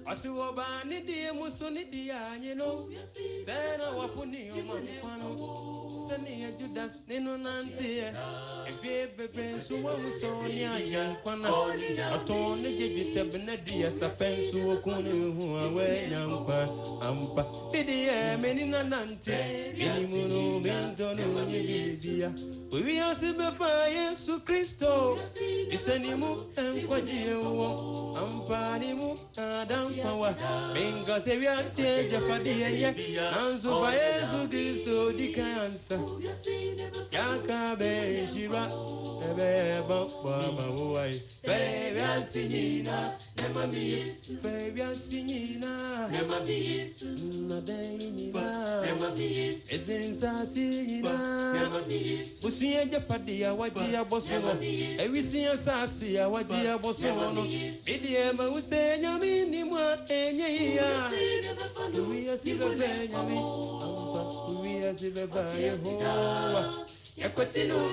Asiwobani die musoni dia nyeno sena wapuni omankwano seni Judas nino nantie efie bebe so wa musoni ajankwana atone jebite benadia safensu okunu hu awe nyankwa ampa bidie menina nantie inimunu mendono nyibidia we asibefa Yesu Kristo isenimu enkwaje wo ampani mu adam power minga sevia sie japadiye anzo fa Yesu Kristo dikansa yakabe shiba ebe baba wai febia sinyina nema mi Yesu febia sinyina nema mi Yesu na denyina nema mi Yesu ezenza sinyina nema mi Yesu usiye japadiya wajia bosuno ewisiya sasi ya wajia bosuno bidie ma usenya mini mwa enyeya uwiya sibevenya mi uwiya sibeva Yehowa yakwatino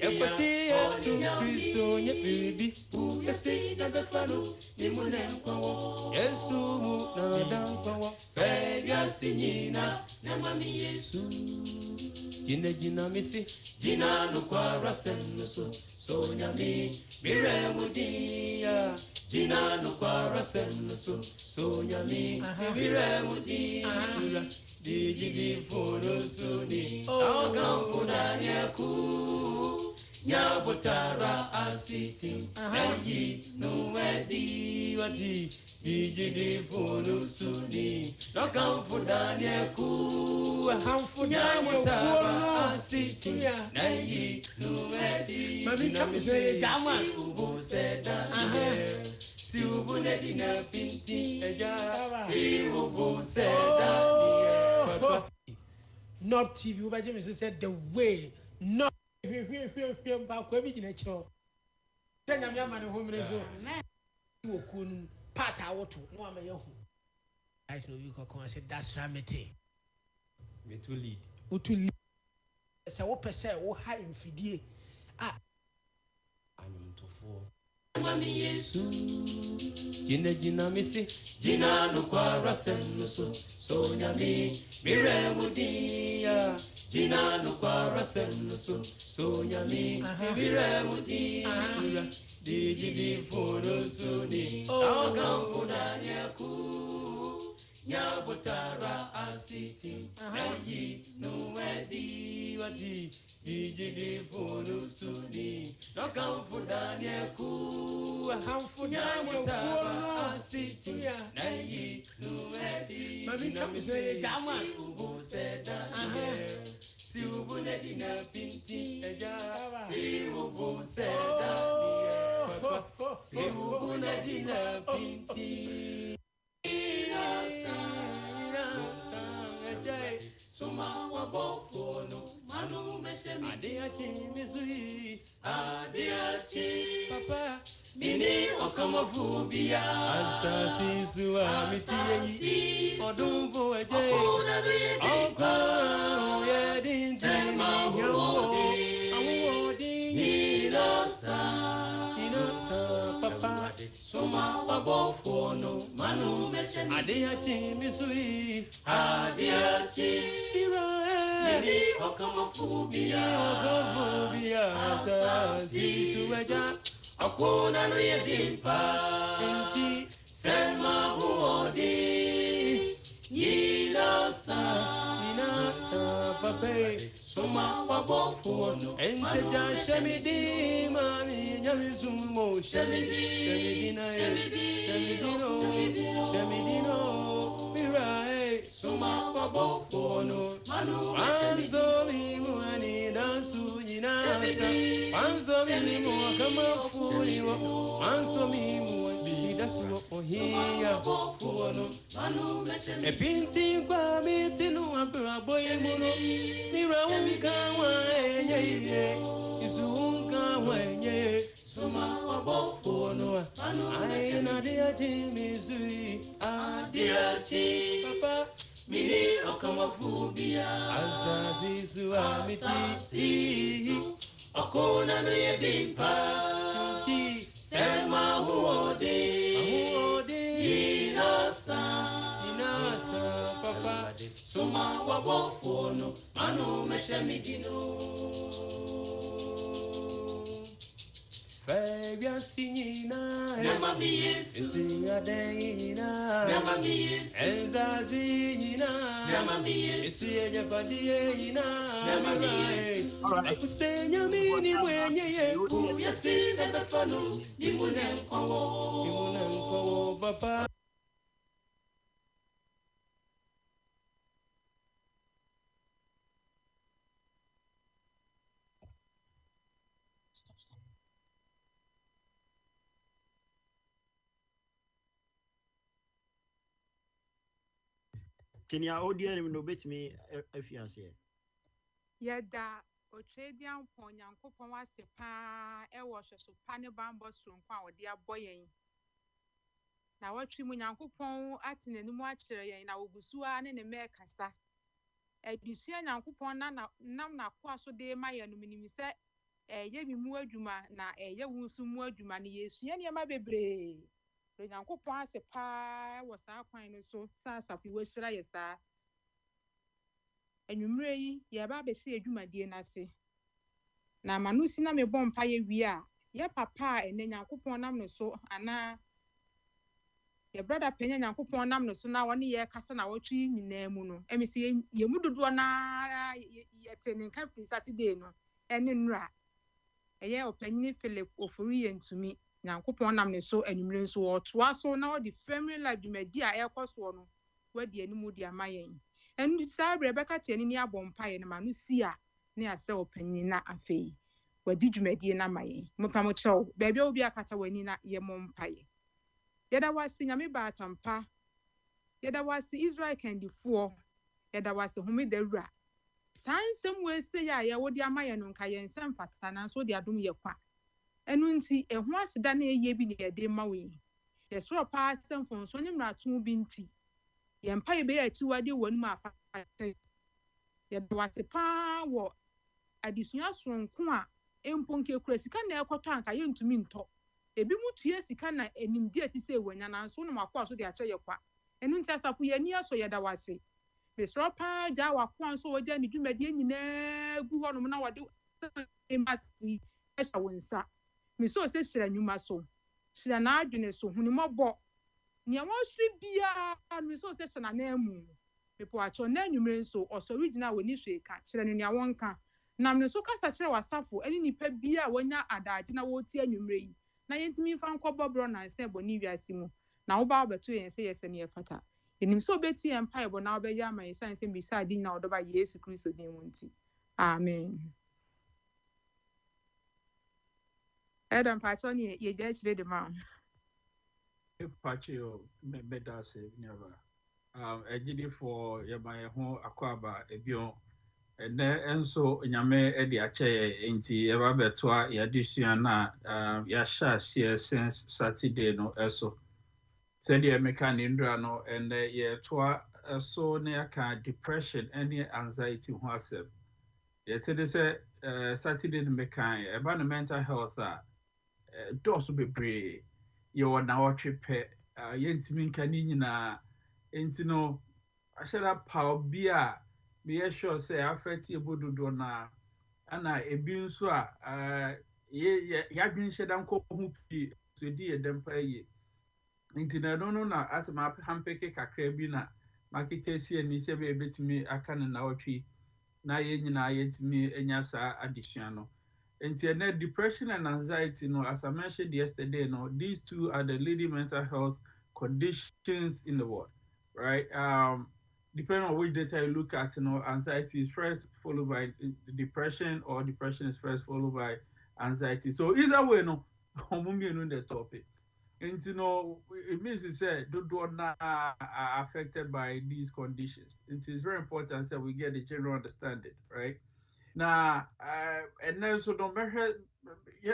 yakwati Yesu Kristo nyebibi uyasi na befano ni munemkwawo Yesu mu na dankwawo febia sinyina na mami Yesu jina misi jina nukwara senso so nyami mire mudia jina nukwara senso so nyami mire mudia digi foro suni ogamfuna nyaku nyabotara asiti ayi nuwedi wadi digi foro suni ogamfuna nyaku nyabotara asiti ayi nuwedi mami kamse jama uboseda si ubunedi na pinti eja si uboseda Not TV, but James said the way not Baby Ginacho. Then I'm young man home resort. You couldn't part out to no one. I know you can say that's Ramete. Me to lead. Who to lead? So, what per se, oh, high in Fidie. Ah, I'm to four. Mami Yesu, jina misi, jina nukwara senso, so nyami, mire mudia, jina nukwara senso, so nyami, mire mudia, digi foro suni, ogamfuna nyaku, nyabotara asiti, ayi nuwedi wadi. Digi foro suni no kamfuda nyaku hamfunya mutaba asiti nayi nuedi mami kamse jama ubuseda si ubunedi na pinti eja si ubuseda papa si ubunedi na pinti suma wabofono manu meshemi adiachi mizui adiachi papa mini okamafubia asasi suwa mitiye odumbo eje oka yedinzi awodi inosa papa suma wabofono manu meshemi adiachi mizui adiachi Mini okamafubia asasi suweja akuna nuyedimpa inti selma huodi inasa pape suma wabofuno ente ja shemidi mami nyamizumo shemidino mirae suma wabofuno Wanzo mimu ani dansu jinasa Wanzo mimu kama fuliwa Wanzo mimu bidasu ohia fuano Epinti kwa mitinu abra muno Mira unka wenye Isu unka wenye Suma wabofuano Aina diachi mizui Adiachi Papa Mini okamafubia Azazi suwa miti Akona no ye bimpa ti sema huode inasa papa suma wabofono manu meshemidino Fabia Sinina, Namabies, Singadena, Namabies, Elzazina, Namabies, Sia Padina, Namabies, Kusenya Mini when you see that the follow, you wouldn't call Papa. Tinia Odian no bet me if you say. Yada Otredian Pon Yankopon was a pa, was so panny bambos from Kwa, dear boy. Now what you Yankopon at in the Muacher in our Gusua and in America. A Dusian Yankopon Namna Quaso de Maya Numinimisa, a Yemi Muaduma, na a Yawusu Muaduma, yes, Yanya Mabebre. The Yankopon as a pa was our kind so sans of you was sir. Enwumre yi ye ba be se adwumadie nase na manusi na me bom pa ye wi a ye papa ene Nyankopon nam no so ana ye brother penya Nyankopon nam no so na woni ye kasa na wotwe nyina mu no emi se ye mudodo na ye tene kan free Saturday no ene nura eye opanyin Philip Ofori-Yentumi Nyankopon nam ne so enwumre so otoa so na wodi family life dwumadi a ekoso no wadi animu di amayen and sabre Rebecca tiani ni abompa ye na manu sia ne ase opanyin na afei wadi dwumadi na maye mopamo chew baabi obi akata wani na ye mompaye yeda wasi nyame baatampa yeda wasi Israel kandifo yeda wasi homedawura sansem we stay ya ye wodi amaye no nka ye nsem fata na so di adom ye kwa enu nti ehu aseda na eye bi ne ye de mawe ye soro pa asem fon so nyimra to bi nti yempa ye be ya ti wade wonu ma afa ye do wate pa wo adisua sonko a emponke kura sika na ekoto anka ye ntumi nto ebi mutue sika na enimdi ati se wanya na so no makwa so de ache ye kwa enu nti asafo ye ni aso ye da wase be soro pa ja wakwa so woja ni dwumade nyina gu ho no na wade emasi esha wonsa me so se shira nyuma so shira na adwene so hunimobo nia wosri bia no so se shana na amu mepo acho na anwumre nso oso original woni hweka kire no nia wonka nam ne so kasa kire wasafo eni nipa bia wonya adaje na woti anwumre yi na yentimi fa nkobobro na nse boni wiase mu na wo ba obeto yen se yese ne yefata enim so beti empire bo na obeya aman san se bisa din na odoba Yesu Kristo din wonti amen Adam pacho ne ye je kire de ma Pacho medase never. Ejidi for yaba ho akwaba ebio ene enso nyame edi ache enti eba betwa yadisua na ya sha since Saturday no eso said ye meka ni ndra no ene ye toa so ne aka depression any anxiety ho asem ye tede se Saturday no meka eba no mental health dosu bebre ye wona wotwe yentimi nka ni nyina enti no ashara pa obi a me sure say affect ebododo na ana ebi nso a ya dwen hyedan ko hu pi so di edempa yi enti na no na asema hampeke kakra bi na makekesi ani se be betimi aka na wotwe na ye nyina yentimi enya sa addition no enti na depression and anxiety no as I mentioned yesterday no these two are the leading mental health conditions in the world, right? Depending on which data you look at, anxiety is first followed by depression, or depression is first followed by anxiety. So either way, no, the topic. And it means to say don't not are affected by these conditions. It is very important that we get a general understanding, right? Now, and then so don't measure.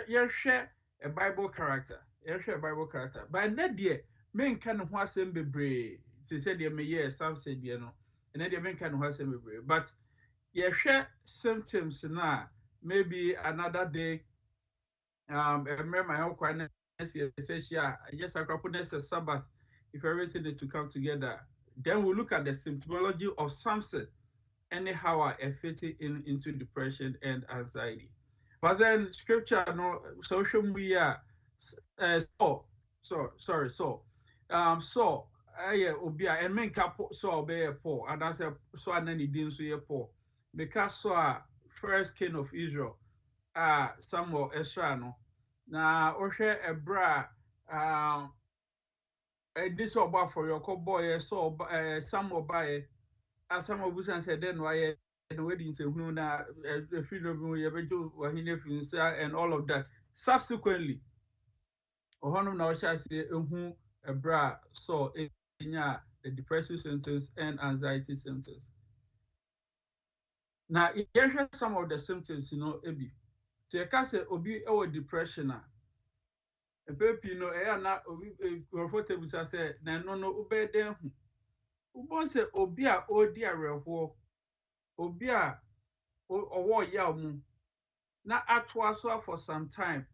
You share a Bible character. You share a Bible character. But that day, men can who asem bebre. They said they may hear some said no, and then the men can who asem bebre. But you share symptoms now. Maybe another day remember my own quietness, yes, I can put this a Sabbath if everything is to come together. Then we look at the symptomology of Samson and how I fit it into depression and anxiety. But then scripture, no social media, so yeah, obia and men capo so be poor, and that's a so and then he didn't so poor because so first king of Israel, Samuel Esra no. Na ohwe ebra this oba for your boy so Samuel buy Samuel busan said then why the wedding say who na freedom we ebejo wahine finsa and all of that. Subsequently ohonum na ohia say ehu ebra so enya the depressive symptoms and anxiety symptoms. Now here's some of the symptoms, ebi. So you can say obi ewo depression baby no na obi comfortable say na no ubeden hu ubon say obi a odi areho obi a owo ya mu na atwa so for some time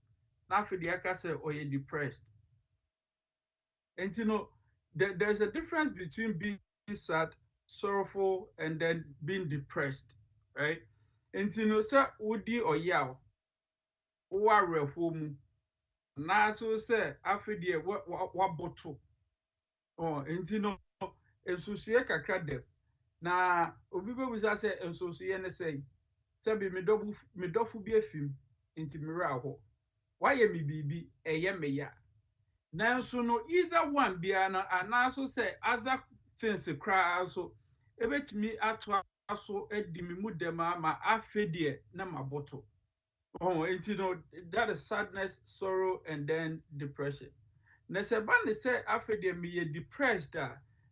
na afidi aka say oye depressed. And there's a difference between being sad, sorrowful, and then being depressed, right? And say odi oya o areho mu na so say afidi wa boto ensusuye kakra dem na obi be busa say ensusuye ne say be me dofu bi afim enti mira ho waye me bibi eye me ya nanso no either one bia na anaso say other things cry also ebetimi ato aso edi me mu dem ama afedie na maboto that is sadness, sorrow, and then depression. Nesebani say after me depressed,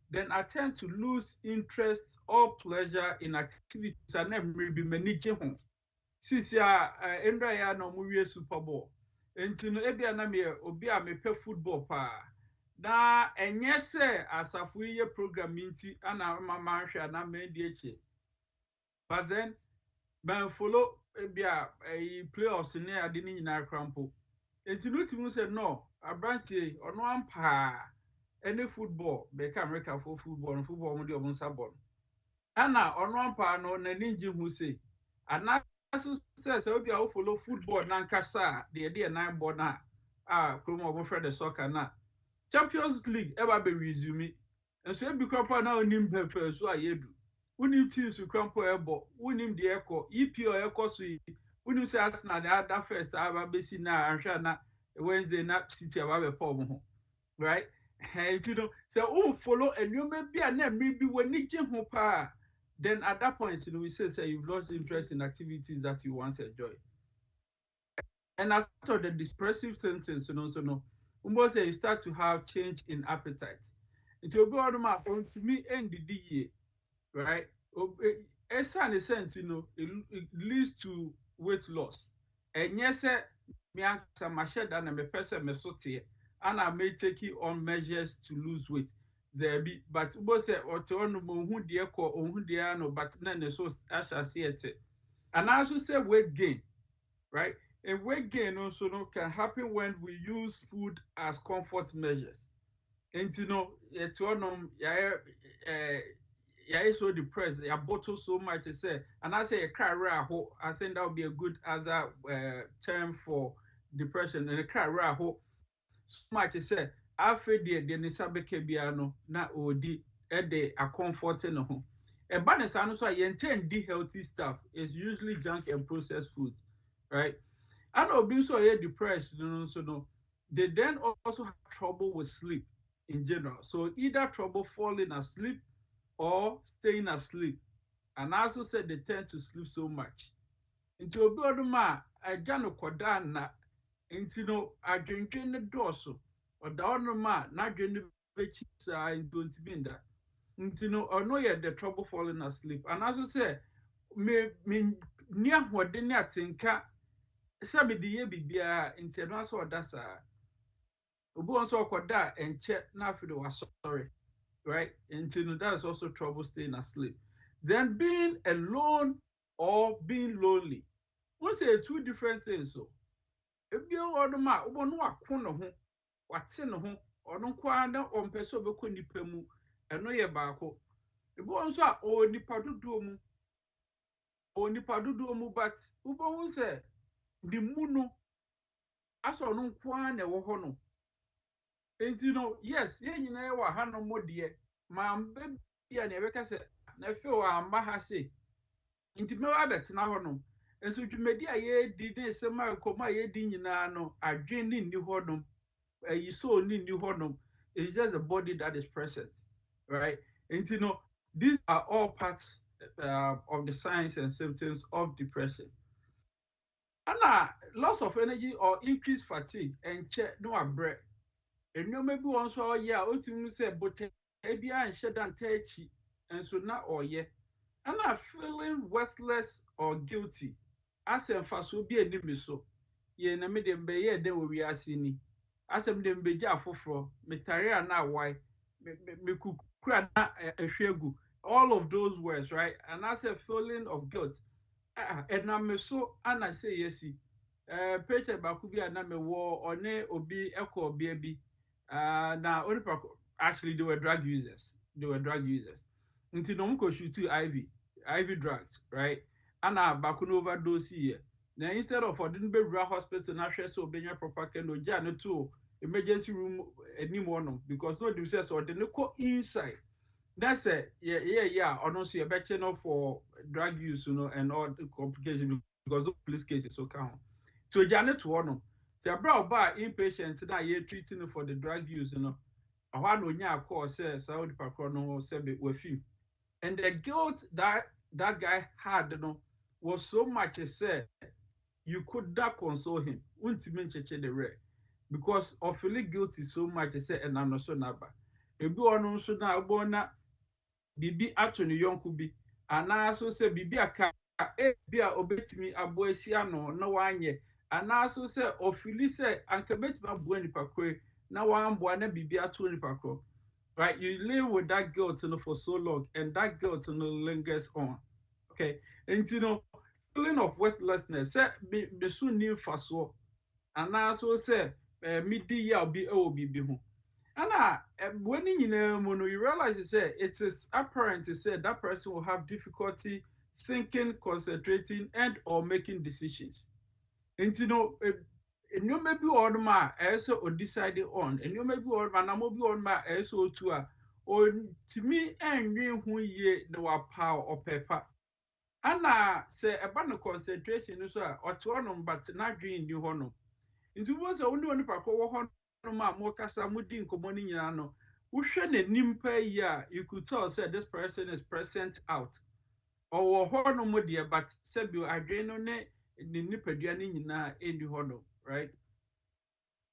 then I tend to lose interest or pleasure in activities and then maybe managing home. Since Endra ya no movie Super Bowl. And ebi aname obi a me pe football pa. Na enye se asafu ye program inti ana mama hwa na me die. But then man follow ebia playoffs ne ade ni nyina crampo enti no timu say no abrantie ono ampa any football be ka America for football mo de obon sabon ana ono ampa no na ninji hu say ana so say obi a follow football na nkasa de nine ball na kromo obon friend the soccer na Champions League ever be resume and so ebi krapa na onim pepe so ayedu unim teams crampo ebo unim de eko EPO eko so unim say Arsenal the other first aba besi na anhwa na Wednesday na City aba be pom ho right and say follow enwoma bia na mmiri bi wani gye ho pa then at that point we say you've lost interest in activities that you once enjoyed. And as part of the depressive symptoms say you start to have change in appetite it will be on to me end the year, right? In a sense, it leads to weight loss. And yes, me and me person me sote, and I may take it on measures to lose weight. There be, but both say or to on who dear call or who dear no, but then so I shall see it. And I also say weight gain, right? And weight gain also can happen when we use food as comfort measures. And yeah, so depressed. I bottle so much to say, and I say a cry raho. I think that would be a good other term for depression. And a cry raho so much to say. After the nisabe kebiano na odi ede a comforting home. A balance and also intend the healthy stuff is usually junk and processed food, right? I know being so depressed, they then also have trouble with sleep in general. So either trouble falling asleep or staying asleep. And I also said they tend to sleep so much. Into a biodoma, I jano kodana, into I drink in the dorsal, or down the man, not drink the bitches into binda. Into or no yet the trouble falling asleep. And as I say, me near what they not think, sabi the ye bibia, into no so that's Ubu also koda and check now for the sorry. Right? And that is also trouble staying asleep. Then being alone or being lonely. We'll say two different things. So ebio odoma obo no akọ no ho wate no ho ono kwa na ompese obekọ nipa mu eno ye baako ebo nso a o nipa dodo mu but ubo hu se di mu no aso no kwa na wo ho no enti no yes ye nyina ye wa ha no modie ma mbe bia na ebeka se na fe wa amba ha se enti me wa betena ho no enso dwumadi a ye di ne se ma koma ye di nyina no adwen ni ho no you so ni ho no it's just the body that is present, right? And these are all parts of the signs and symptoms of depression. And loss of energy or increased fatigue and check no abre. And you maybe once or yeah, ultimately say, but ebia and shed and techi, and so not or yeah. And feeling worthless or guilty. As a faso be a nimiso. Ye na me dem be ye de we asini. Asem dem be ja foforo metare na why me kukura na ehwegu all of those words, right? And as a feeling of guilt and na so and I say yes patient ba ku bi na me wo one obi ekọ bia bi na only actually they were drug users until no ko shoot IV drugs, right? And ba ku no overdose here. Now instead of didn't be hospital na hwe so obenya proper care no ja no to emergency room anymore because no dem say so they no go inside. That's yeah or so you no for drug use, and all the complications because those police cases so count. So Janet to one. So brought by inpatient that you treating for the drug use, I want to know call say Saudi Pakrono said with him. And the guilt that guy had was so much said you could not console him. The rare because of feeling guilty so much said and I'm not so naba. Ebi ono so na abona bibi ato ne yonku bi ana so se bibi aka bia obetimi aboasi ano na wanye ana so se ofili se anka betimi abo nipa kwe na wambo na bibi ato nipa kro. Right, you live with that guilt for so long and that guilt lingers on. Okay, and feeling of worthlessness say me soon new faso ana so se midi ya obi be ho. And when you realize it is apparent to say that person will have difficulty thinking, concentrating, and or making decisions. And and you may be on my also or decided on, and you may be on my number on my also to or to me and you who ye no power or paper. And say about concentration or to honor but not dream you honor. Into was only one park ma mo kasa mudi nkomoni nyina no wo hwe na nimpa ya you could tell say this person is present out or ho no mo de but sebio adwen no ne nipadua ne nyina edi ho no, right?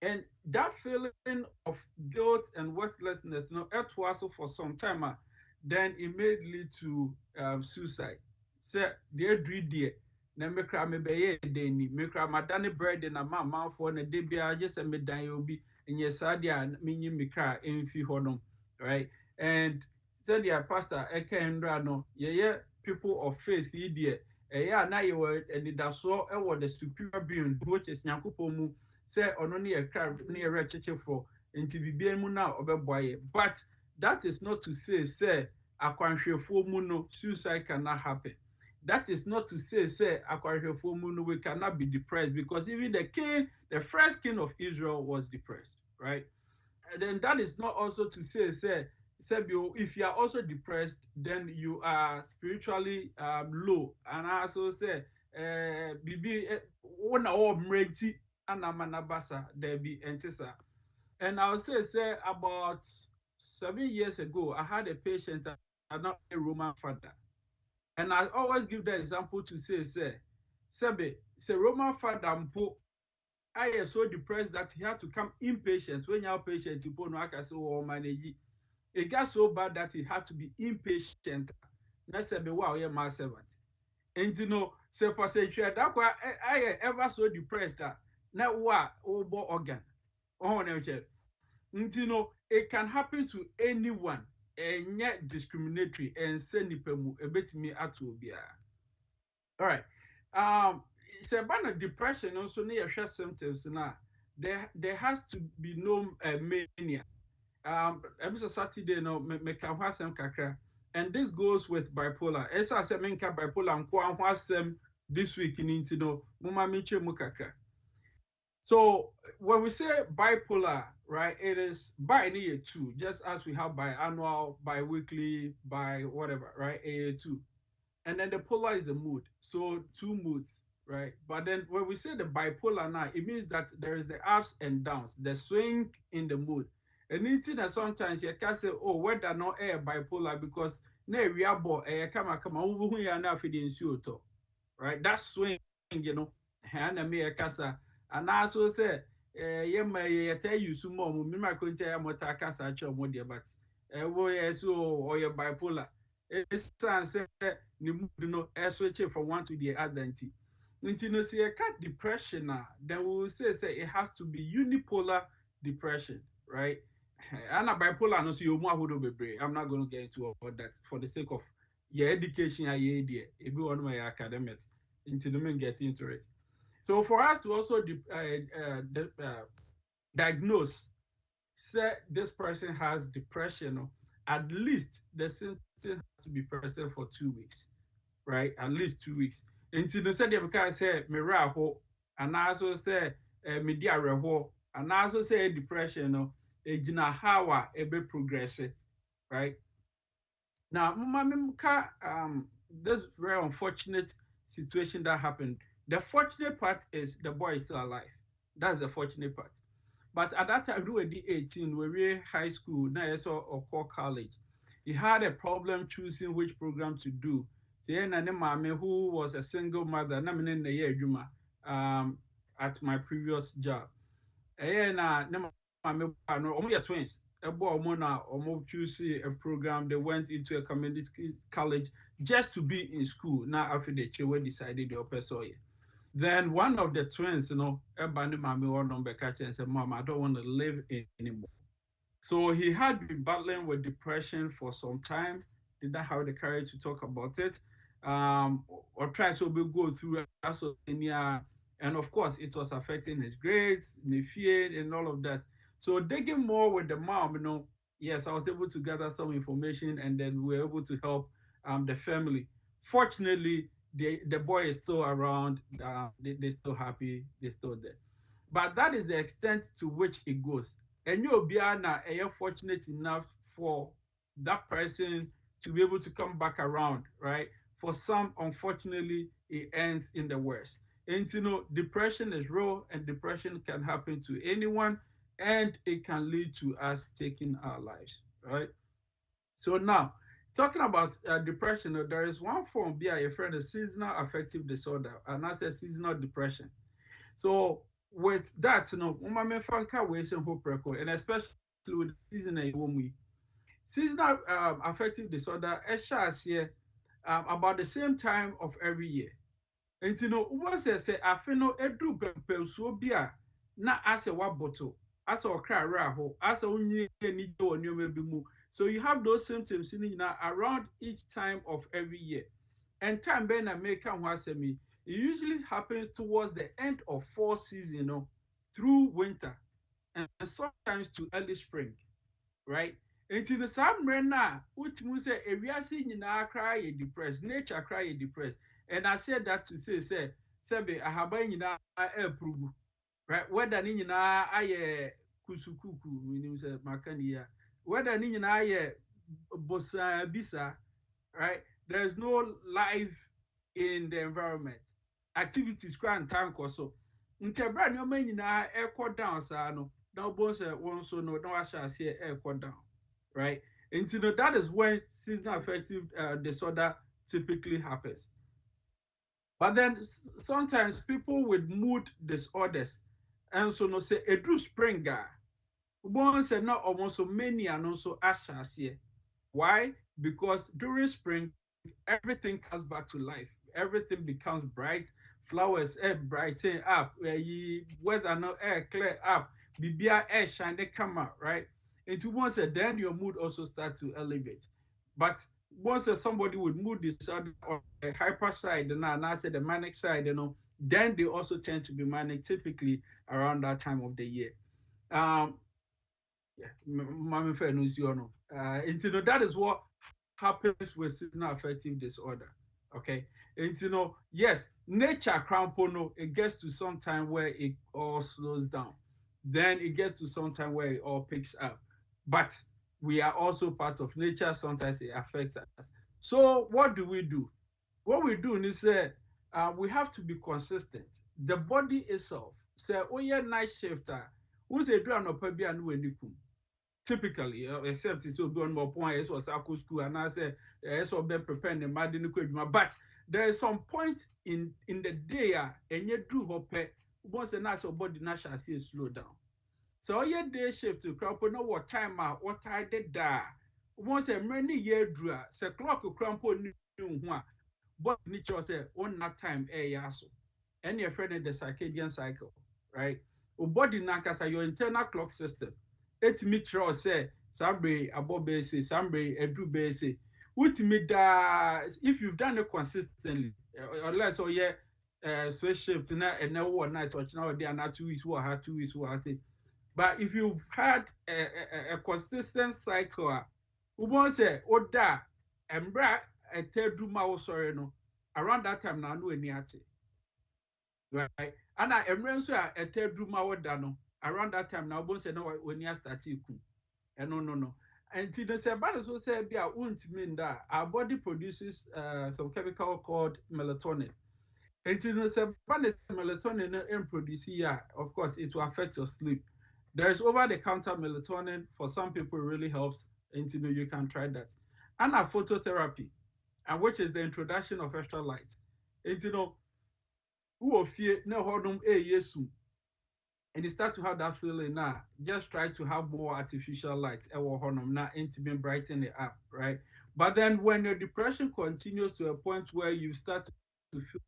And that feeling of guilt and worthlessness it was for some time then it may lead to suicide. Say the dread na mekra me beye deni mekra madane bread na mama for na de bia just me dan obi nye sadia minyi mekra enfi honom, right? And said the pastor eke ndra no ye people of faith idie na ye were and that so the superior being which is nyankopon mu say ono ne ye kra ne ye recheche for enti bibia mu na obeboye. But that is not to say akwanhwefo mu no suicide cannot happen. That is not to say we cannot be depressed because even the first king of Israel was depressed, right? And then that is not also to say if you are also depressed, then you are spiritually low. And I also say bibi una o mreti anamanabasa there be entisa. And I'll say about 7 years ago, I had a patient, not a Roman father. And I always give the example to say Roman father mpo I am so depressed that he had to come inpatient. When you're patient, you put no I manage. It got so bad that he had to be inpatient. And I said, wow, you're my servant. And say for century, that's why I ever so depressed that now what organ. Oh, no, it can happen to anyone. And yet discriminatory and send me a bit me at all right. it's about depression also near symptoms now. There has to be no mania. Every Saturday no me can wasem kakra. And this goes with bipolar. Esa I said menka bipolar and kwa wasem this week in intino mama miche mukakra. So when we say bipolar, right, it is by year two, just as we have biannual, bi-weekly, by whatever, right, AA2. And then the polar is the mood. So two moods, right? But then when we say the bipolar now, it means that there is the ups and downs, the swing in the mood. And it's that sometimes you can say, oh, whether not air bipolar because ne we are bo come who you are now feeding you, right? That swing, you know, and me a casa. And I also say, yeah, may tell you some more, Mima couldn't tell what I can say, but so or your bipolar. It's say you know switch from one to the other. You know, see a cat depression now, then we will say it has to be unipolar depression, right? And a bipolar no see you more be I'm not going to get into all that for the sake of your education idea. If you want my academics into the men get into it. So for us to also diagnose, say this person has depression, at least the symptom has to be present for 2 weeks, right? At least 2 weeks. Until the said they say me raho, and also say me diarrhea, and also say depression, ejina hawa ebe progress, right? Now, this very unfortunate situation that happened. The fortunate part is the boy is still alive. That's the fortunate part. But at that time, we were 18, we were high school, now or core college. He had a problem choosing which program to do. Then who was a single mother, at my previous job. Twins. Choose a program. They went into a community college just to be in school. Now after the child decided the upper soil. Then one of the twins, abandoned mommy or number catcher and said, Mom, I don't want to live anymore. So he had been battling with depression for some time, did not have the courage to talk about it, or try to go through and of course it was affecting his grades, the fear and all of that. So digging more with the mom, yes, I was able to gather some information and then we were able to help the family. Fortunately, the boy is still around, they're still happy, they're still there. But that is the extent to which it goes. And you'll be fortunate enough for that person to be able to come back around, right? For some, unfortunately, it ends in the worst. And depression is real, and depression can happen to anyone, and it can lead to us taking our lives, right? So now, talking about depression, there is one form, a friend, a seasonal affective disorder, and that's a seasonal depression. So with that, and especially with seasonal affective disorder, about the same time of every year. And once I say, I feel no edru so bia na ase wa bottle, as or cry raho, as only need to mu. So you have those symptoms around each time of every year. And time ben make me. It usually happens towards the end of fall season, through winter, and sometimes to early spring, right? Until the summer now, which means if we are seeing cry depressed, nature cry depressed. And I said that to say, I have been approve, right? Whether I kusukuku, meaning makania, whether I bossa bisa, right? There's no life in the environment. Activities grand tank or so. Brand your man air down, no. Now boss one so no I shall say air down. Right? And that is when seasonal affective disorder typically happens. But then sometimes people with mood disorders and so no say a true spring guy. One said not almost so many and also ashas here. Why? Because during spring everything comes back to life. Everything becomes bright. Flowers brighten up. Weather no air clear up. Bibia air shine they come out, right? And once then your mood also starts to elevate. But once somebody with mood disorder or a hyper side, and I said the manic side, then they also tend to be manic, typically around that time of the year. Mommy fair no see or no. That is what happens with seasonal affective disorder. Okay, and yes, nature crampono, it gets to some time where it all slows down, then it gets to some time where it all picks up. But we are also part of nature. Sometimes it affects us. So what do? What we do is we have to be consistent. The body itself say, oh yeah, night shifter. Who's a do no pabi anu enikum. Typically, except it's so done more point, yes, was school, and I say, yes, or be preparing the madden. But there is some point in the day, and you do hope once a nice body national see slow down. So your day shift to crop no what time what I did da. Once a many year drew, say clock crampo new one, but nature say on that time yaso. And your friend in the circadian cycle, right? O body nakasa your internal clock system. It me try say sambre abo base sambre edu base ultimate da if you've done it consistently unless switch shift na and now one night or now day and 2 weeks what 2 weeks what say. But if you've had a consistent cycle we say oda embra etedu ma wo sorry no around that time na no ani ate, right? And I emre so etedu ma wo da no around that time now, both say no when you start to no. And to the sabbath so say be a won't mean that our body produces some chemical called melatonin. And to the sabbath melatonin and produce here, of course, it will affect your sleep. There is over-the-counter melatonin for some people, really helps, and you can try that. And a phototherapy, and which is the introduction of extra light. And who of fear no hodum yesu. And you start to have that feeling now, just try to have more artificial light, now to brighten it up, right? But then when your depression continues to a point where you start to feel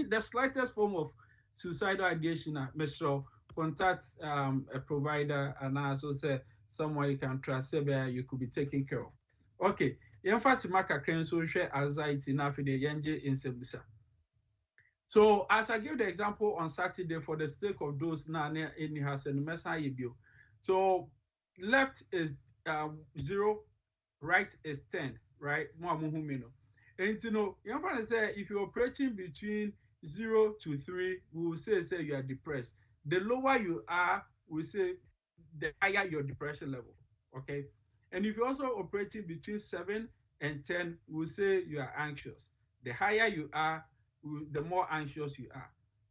the slightest form of suicidal ideation, Mr. Contact a provider and also say someone you can trust, you could be taken care of. Okay, emphasis marker can so share anxiety now for the young in Sebusa. So as I give the example on Saturday for the sake of those now in the house and Messiah bill. So left is 0, right is 10, right? And you can say if you're operating between 0 to 3, we will say you are depressed. The lower you are, we say the higher your depression level. Okay. And if you're also operating between 7 and 10, we will say you are anxious. The higher you are, the more anxious you are.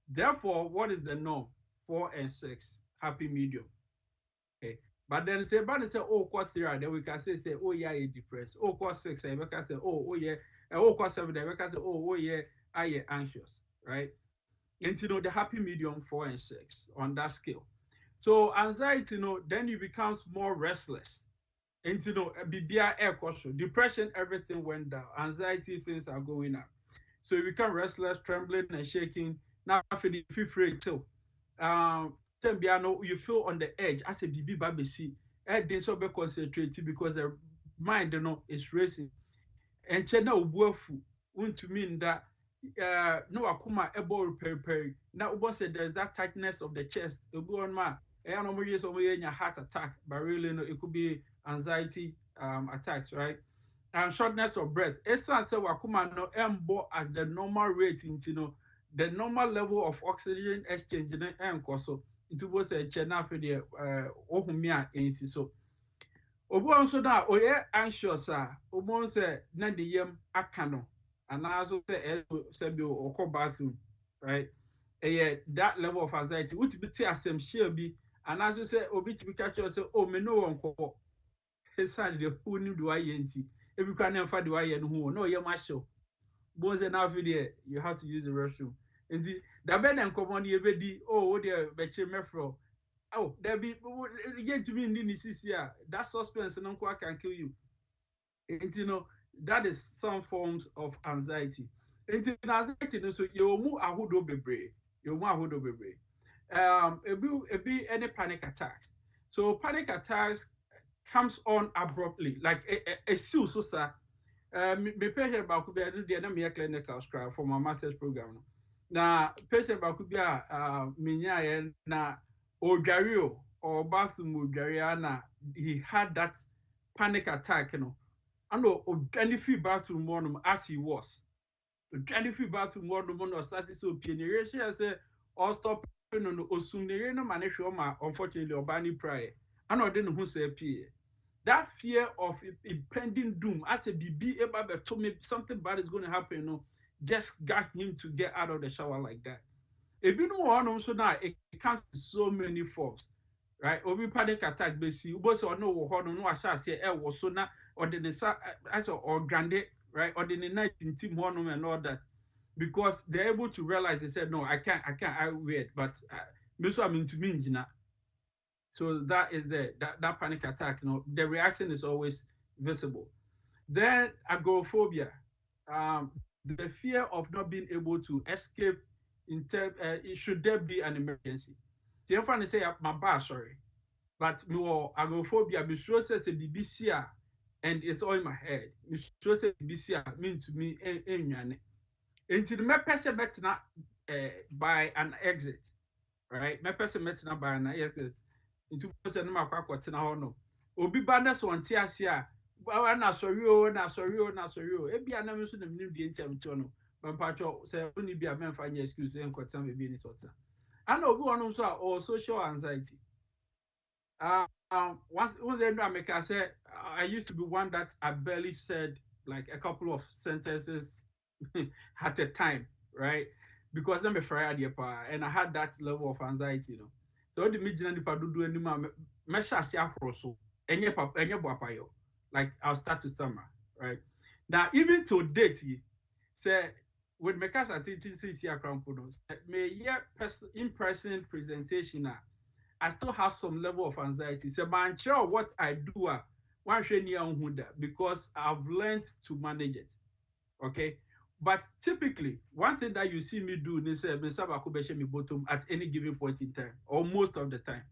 Therefore, what is the norm? 4 and 6, happy medium. Okay. But then say, oh, quad 3, then we can say, oh yeah, you're depressed. Oh, quad 6, we can say, oh yeah, oh, quad 7, then we can say, oh yeah, I am anxious, right? And the happy medium 4 and 6 on that scale. So anxiety, then you becomes more restless. And bibia air caution, depression, everything went down. Anxiety, things are going up. So you become restless, trembling and shaking. Now after the fifth rate too. You feel on the edge as a baby baby see. Then so be concentrated because the mind is racing. And chena ubuafu want to mean that no akuma ebo repair. Now ubo said there's that tightness of the chest. Ubu on ma heart attack, but really it could be anxiety attacks, right? And shortness of breath. Essence wakuma no embo at the normal rate into the normal level of oxygen exchange in enkoso. It was a chena for the ohumia insiso. Obu also da oye anxious obu say na the yam akano and also say be okọ bathroom, right? That level of anxiety would be asem share be and also say obi to be catch say oh me no wonko his side the who need do enti if you can never do no no ye masho boze na video you have to use the restroom enti da be na nkomo na ye bedi oh there be che mefro oh there be get to be in the that suspense no can kill you. And that is some forms of anxiety. And anxiety so you mu ahodo bebre. Be any panic attacks. So panic attacks comes on abruptly, like a so sir. Me pay here about the me clinical scribe for my master's program. na patient ba could be minya na odwario or bathroom odwaria na he had that panic attack, you know. I know any free bathroom one as he was. Any free bathroom one started so pioneration I say or stop no osumnere no manehwe ma unfortunately obani prayer. I know didn't who say pie. That fear of impending doom, as a BB able told me something bad is going to happen, you know, just got him to get out of the shower like that. If you know one so now it comes in so many forms, right? Obi panic attack basi ubo so no wo ho no asha say e wo so na or the as or grande, right? Or the night in team one and all that. Because they're able to realize they said no, I can't I weird, but me so I'm into me. So that is that panic attack, you know, the reaction is always visible. Then agoraphobia, the fear of not being able to escape should there be an emergency. The friend say my bar, sorry, but no agoraphobia, me sure says a BBC and it's all in my head. Me sure say BBC mean to me until the person met not by an exit, right? My person met not by an exit. Into person no makwa na ho no obi ba na so nte ase a na sorry o e bia na me so na mnim die ntem to no pampacho say oni bia me fa nya excuse en kwata me bi ni sota ana obi wono so or social anxiety once they know I say I used to be one that I barely said like a couple of sentences at a time, right? Because I'm a Friday and I had that level of anxiety, you know. So the midnight if I do any measure so like I'll start to stammer, right? Now even to date, say with my case at may in-person presentation, I still have some level of anxiety. So I'm sure what I do because I've learned to manage it. Okay. But typically, one thing that you see me do is me bottom at any given point in time, or most of the time.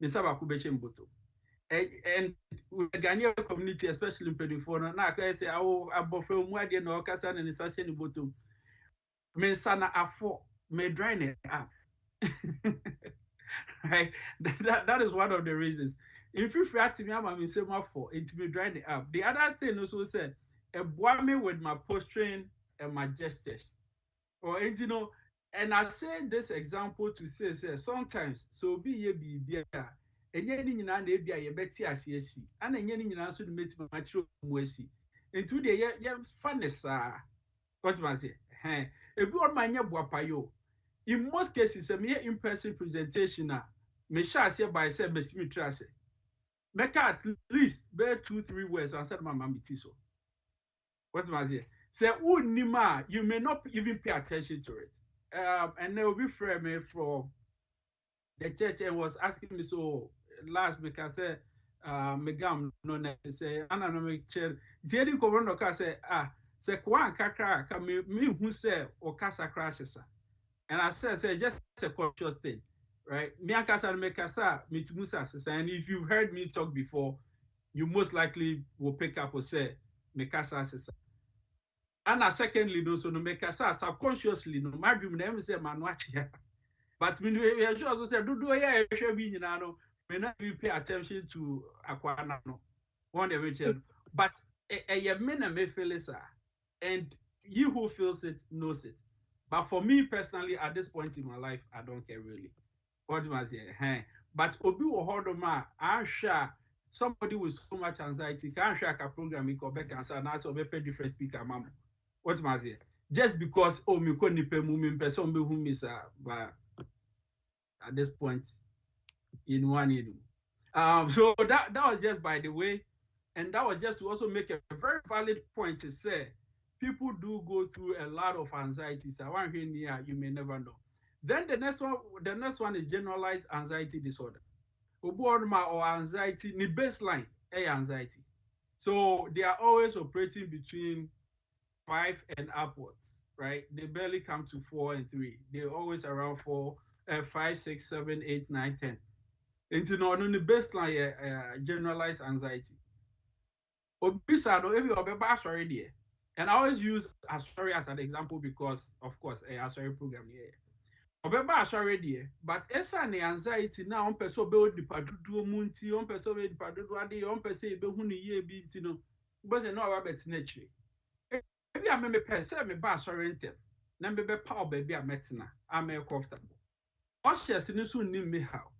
Bottom. And with the Ghanaian community, especially in Pedifona, now I say, I buffer more than Okasan and Sasha bottom. Me sana afo, me dry it up. Right? That is one of the reasons. If you feel to me, I'm say more for it me dry it up. The other thing also said, a boy me with my posturing and my gestures. Or you know, and I say this example to say sometimes so be ye be and ye ni na be a ye beti asesi and ye ni na so meti ma chiro mu asi into the ye fairness what man say eh e bi on manya boapayo in most cases me in-person presentation me sha say by say me simi trase make at least be 2-3 words and said my mama so what man say say unima you may not even pay attention to it. And they will be me from the church and was asking me so last week I said megam no say anonymous chair the corona ka say say kwa kakra ka me who say or kasa crisis and I say just a conscious thing, right? Me akasa me kasa me tumusa and if you've heard me talk before you most likely will pick up or say me kasa sisa. And secondly, those who make us subconsciously, no matter them say man watch here. But when we are also say, do yeah, may not be pay attention to Aquana no. One eventually. But a men may feel it, and you who feels it knows it. But for me personally, at this point in my life, I don't care really. What was it? But Obi will hold on my I'm sure somebody with so much anxiety can't share a program in Quebec and say, now so be different speaker, mama. What am I saying? Just because me ko nipe mu me person be who me but at this point in one year. So that was just by the way, and that was just to also make a very valid point to say people do go through a lot of anxieties. I want here you may never know. Then the next one is generalized anxiety disorder. Or anxiety, the baseline anxiety. So they are always operating between 5 and upwards, right? They barely come to 4 and 3. They're always around 4, 5, 6, 7, 8, 9, 10. And you know, on the baseline, generalized anxiety. Obisa no ebi obeba sorry there. And I always use Asori as an example because, of course, a Asori program here. Obeba Asori there, but esa ne anxiety na on person be odipa dudu munti, on person be odipa dudu ade, on person be hu ne ye bi nti no, because no aba bet na chire. Ebi a me pɛ sɛ me ba Asori ntem, na me be pa obabi a metena, am comfortable. Ushers ni so nim me how.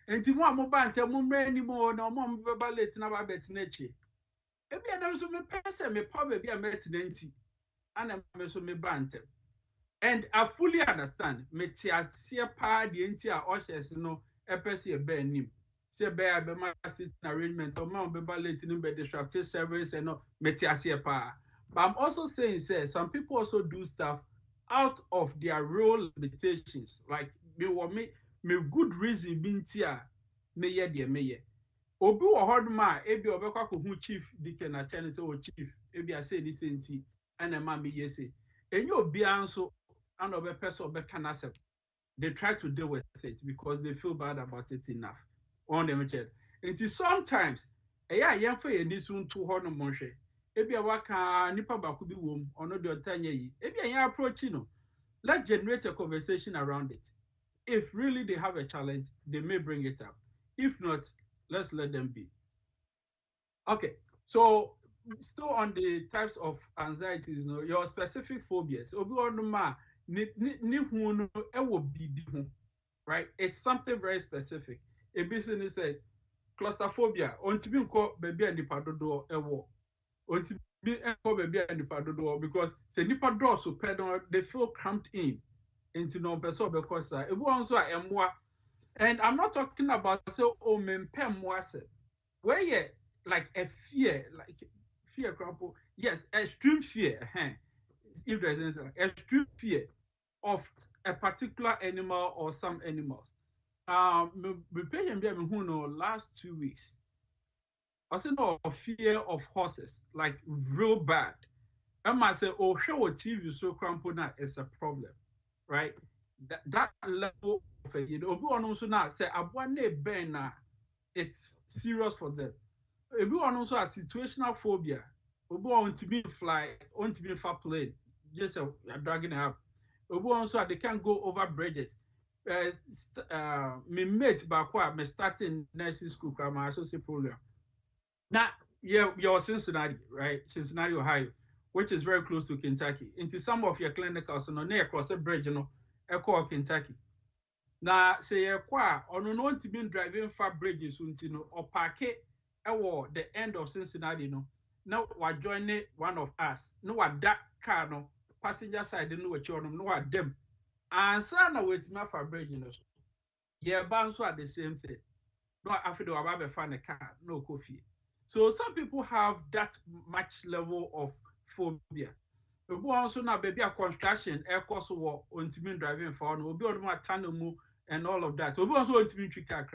Enti mo a mo ba ntem mo mra ni mo na mo be ba late na ba bet na chire. Ebi adam so me pɛ sɛ me pa obabi a metena nti. And I'm so me banter. And I fully understand. Me tia pa the entire ushers no epesi a bear nim. Say bear be my sitting arrangement or mount be late in be disruptive service and no me tia pa. But I'm also saying, say some people also do stuff out of their role limitations. Like me good reason being tia me ye dear me ye. Obi wo hard ma ebi obekwa ko hu chief dike na chene say o chief ebi a say ni senti ana ma me yese enye obi anso ana obepɛ so obeka na se they try to deal with it because they feel bad about it enough on them check until sometimes eya yemfa ye ni so nto ho no monhwe ebi a waka nipa ba ko bi wom ono de otanya yi ebi a approach no let's generate a conversation around it. If really they have a challenge, they may bring it up. If not, let's let them be. Okay, so still on the types of anxieties, your specific phobias. Right? It's something very specific. A business said claustrophobia. Baby and the padodo ewo. Baby and the padodo because se nipa door so pedon they feel cramped in into no person because and I'm not talking about so where you like a fear, yes, extreme fear, if there's anything, extreme fear of a particular animal or some animals. We pay him who know last 2 weeks. I said no fear of horses, like real bad. I might say, oh, show a TV so cramped is a problem, right? That level of it, also now say I want a ben it's serious for them. Everyone also has situational phobia. Obu want to be fly, want to be far plane, just dragging it up. Obu also they can't go over bridges. Me mate back me starting nursing school, my associate program. Now, yeah, you're Cincinnati, right? Cincinnati, Ohio, which is very close to Kentucky. Into some of your clinicals, near across a bridge, call Kentucky. Now, say or no to be driving far bridges, or park it the end of Cincinnati, now we're joining one of us. No, what that car, no passenger side, no, what you no, what them. And son, no, it's my far bridge, Yeah, bounce at the same thing. No, after the Wababe find a car, no coffee. So some people have that much level of phobia. People also now baby a construction, air course war, ultimate driving for no, be on my tunnel and all of that. We also ultimate car,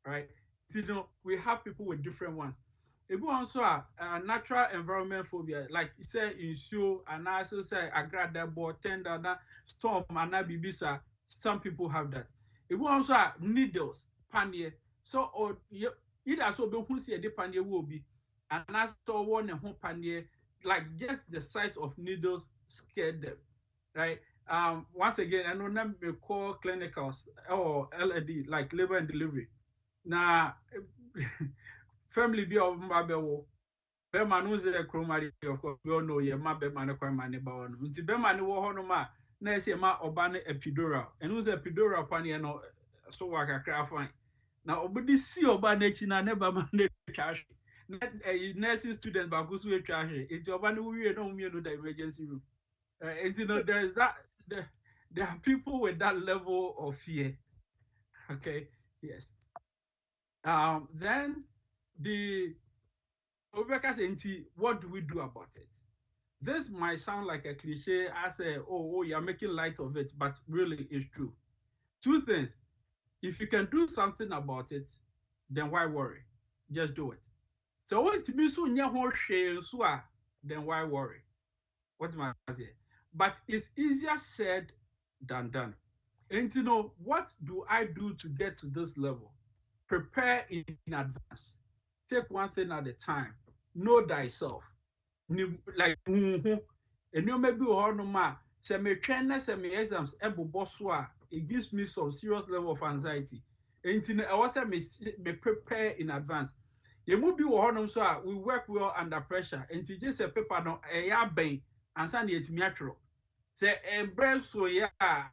right? So, we have people with different ones. People also are natural environment phobia, like you say in show, and I also say agradable, tender, storm, and bibisa. Some people have that. People also are needles, panier. So, or either so be who see a panier will be, and I saw one and home panier, like just the sight of needles scared them, right? Once again, I know them we call clinicals or LAD, like labor and delivery. Now, family be of Mabel. Bema knows a chromary, of course, we all know your mabbe man acquire money bound. Until Bema no honoma, Nancy ma obane epidural, and who's epidural paniano, so I can craft fine. Now, obedi see obanechina never man cash. Not a nursing student, but who's we trash it. It's obani we don't know the emergency room. And there's that, there are people with that level of fear. Okay, yes. Then the what do we do about it? This might sound like a cliche. I say, oh, you're making light of it, but really it's true. Two things. If you can do something about it, then why worry? Just do it. So when to be so then why worry? What am I saying? But it's easier said than done. And what do I do to get to this level? Prepare in advance. Take one thing at a time. Know thyself. like maybe say me train na say me exams it gives me some serious level of anxiety. And I was me prepare in advance. You will be so we work well under pressure. And just a paper no bang and send it me actual. Say embrace so yeah,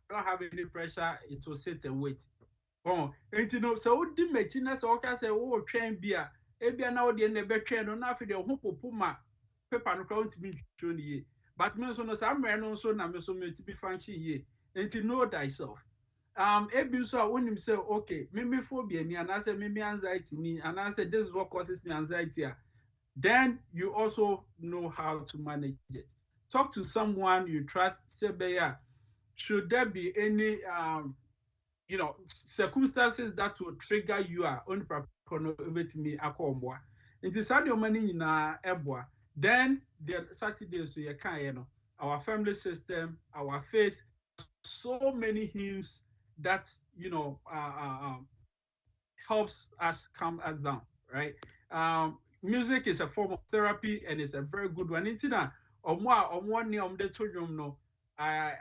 don't have any pressure, it will sit and wait. Oh, and so what did me china so okay say oh train beer. Ebia na odi na be train no na afi de ho popoma paper no crowd to be shown ye. But me so no say amre no so na me so me to be function ye. And know thyself. Ebi so when him say okay, me phobia ni and I say me anxiety ni and I say this is what causes me anxiety. Then you also know how to manage it. Talk to someone you trust. Say, yeah, should there be any circumstances that will trigger you on with me akomboa. It is sad your money in eboa. Then the Saturday so you can our family system, our faith, so many hymns that helps us calm us down, right? Music is a form of therapy and it's a very good one. I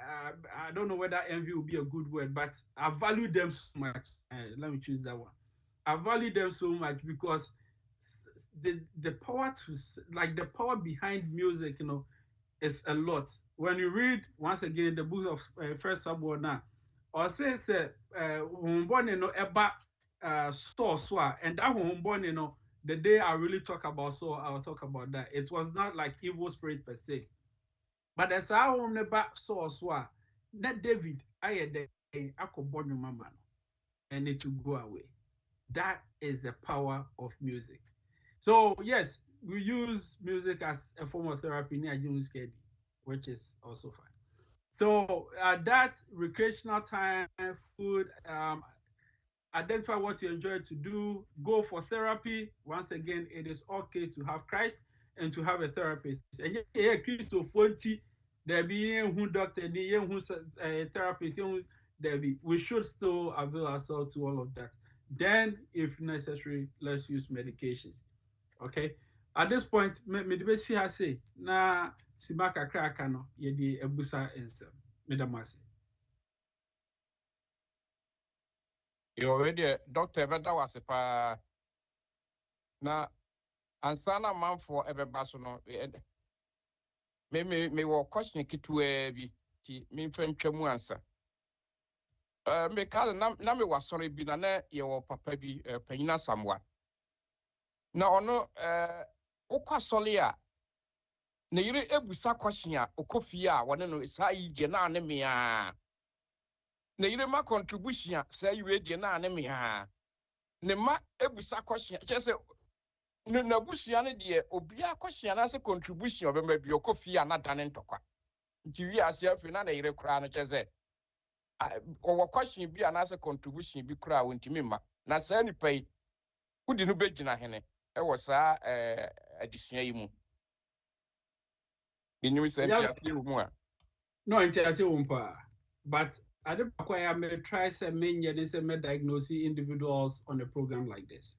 don't know whether envy will be a good word, but I value them so much. Let me choose that one. I value them so much because the power the power behind music, is a lot. When you read once again the book of First Samuel now, or says born eba source and that born the day I really talk about I'll talk about that. It was not like evil spirit per se. But as I home neba source not David, I could born your mama and it will go away. That is the power of music. So yes, we use music as a form of therapy near June which is also fine. So that recreational time, food, identify what you enjoy to do, go for therapy. Once again, it is okay to have Christ and to have a therapist. And yeah, Christo 40, there be who doctor, who therapist, there be. We should still avail ourselves to all of that. Then, if necessary, let's use medications. Okay. At this point, me de see her say na sibaka kraka no ye di ebusa ensem. Me da mase. You already doctor Veda was a na ansana man for ebe baso no me wo question kitwe bi ti me mfem twam ansa. Me kale na me wasore bi na ye wo papa bi panyina samwa. Na ono ukwasole a na yire ebusa question a okofie a wone no sa yige na ane me a na yire ma contribution a sa yiwe die na ane me a ne ma ebusa question chese na busua ne de obia question na se contribution obema bi okofie a na dane ntokwa nti wi ase afi na yire kura no chese o question bi na se contribution bi kura wontimi ma na sa nipa yi wudi no begina hene e wo sa adisua yi mu you say no I say umpa, but I don't require me try say me diagnose individuals on a program like this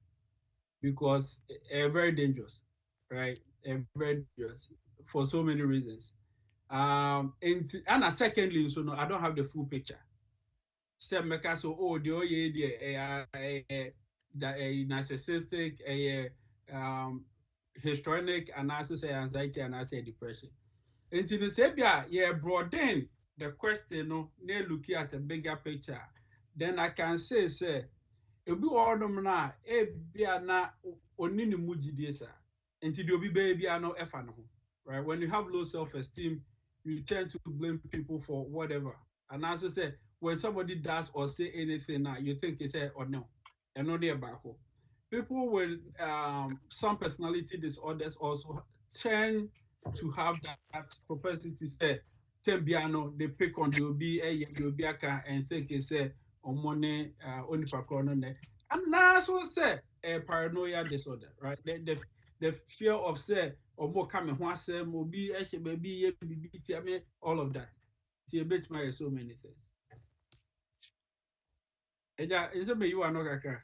because very dangerous, right? Very dangerous for so many reasons. And secondly, so no, I don't have the full picture. Step meka so narcissistic, histrionic, and also say anxiety and also depression. And in the Sabia, yeah, broaden the question, no, looking at a bigger picture, then I can say, if we all know now, be na only mujidesa, and you'll be baby, I know effano, right? When you have low self-esteem, you tend to blame people for whatever. And as I say, when somebody does or say anything now, you think it's a or no, and not there back home. People with some personality disorders also tend to have that propensity say tembiano they pick on the obi aka and think it's a money only pakrono ne and now so say a paranoia disorder, right? The fear of say or more coming one say mobi baby all of that. See a bit my so many things. Is it me you are not kaka?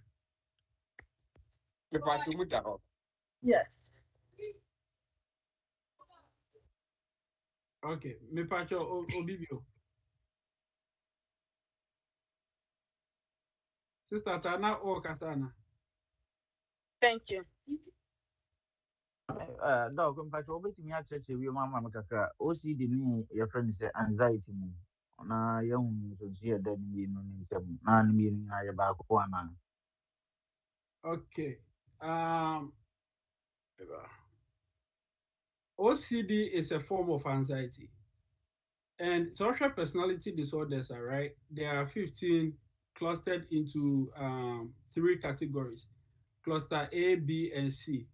Me pa tu mu da ho. Yes. Okay, me pacho obibio. Sister Tana or Kasana. Thank you. Dog, in fact, always me access to your mamma Makaka, OCD, your friends, anxiety. Na young so see a dead in some non meaning I about one. Okay. OCD is a form of anxiety. And social personality disorders are right. There are 15 clustered into three categories: cluster A, B, and C.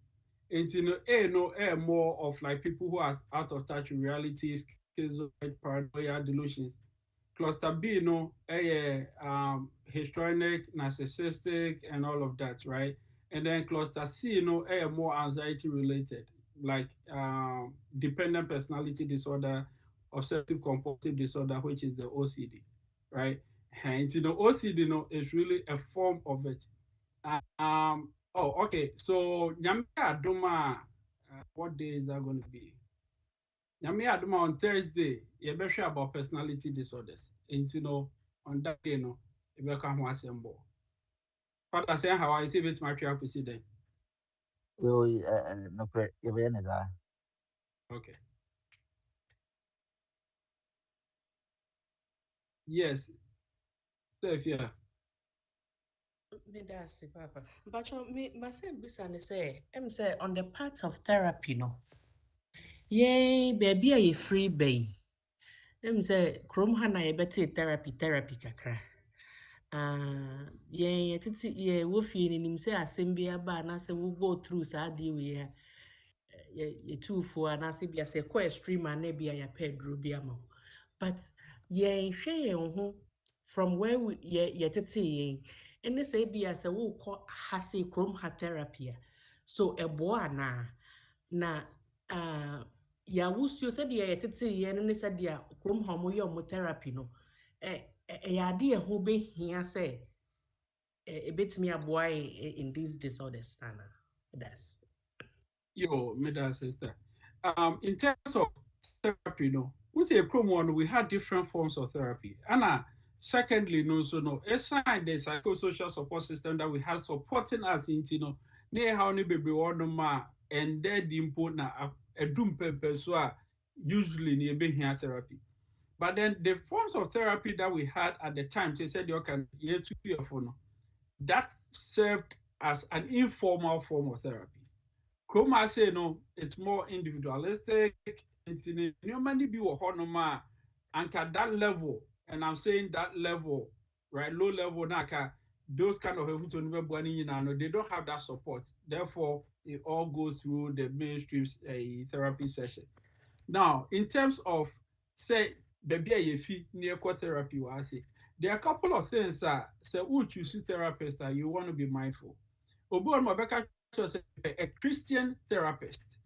And you know, A more of like people who are out of touch with reality, schizoid, paranoia, delusions. Cluster B, histrionic, narcissistic, and all of that, right? And then cluster C, more anxiety related, like dependent personality disorder, obsessive compulsive disorder, which is the OCD, right? And OCD, is really a form of it. Okay. So, Nyamia Aduma, what day is that going to be? Nyame Adoma on Thursday, you better share about personality disorders. And on that day, you better come and assemble. Father say how I see it, my trip president. So, no, you're Okay. Yes, Steph, yeah. Me that's it, Papa. But me, myself, say, say on the part of therapy, no. Yay, baby, are you free, bay? Say, Chrome Hana, you better therapy kakra. Yeah, titi, yeah, woofy, and him say, assembly aba, and I say, we'll go through, so I deal with ye two for, and I say, be a say, quite stream, and maybe I paid Rubiamo. But yeah, share from where we yeah tete and this be as a wo call hase chrome ha therapy so a boa na ya wusio said ya tete ye no said ya chrome homo yo mo therapy no ya de ho be hia say a bit me aboa in these disorders nana that's Yo, middle sister. In terms of therapy, we say Chrome we had different forms of therapy. And secondly, aside the psychosocial support system that we had supporting us into, near how ni baby one ma and dead input na a doom paper so usually near being therapy. But then the forms of therapy that we had at the time, they said you can year to year for that served as an informal form of therapy. Chroma say it's more individualistic. It's in many be honoma and at that level, and I'm saying that level, right? Low level naka, those kind of people they don't have that support. Therefore, it all goes through the mainstream therapy session. Now, in terms of say baby a fee near therapy, I say there are a couple of things that say who choose therapist that you want to be mindful. Obu Mabeka a Christian therapist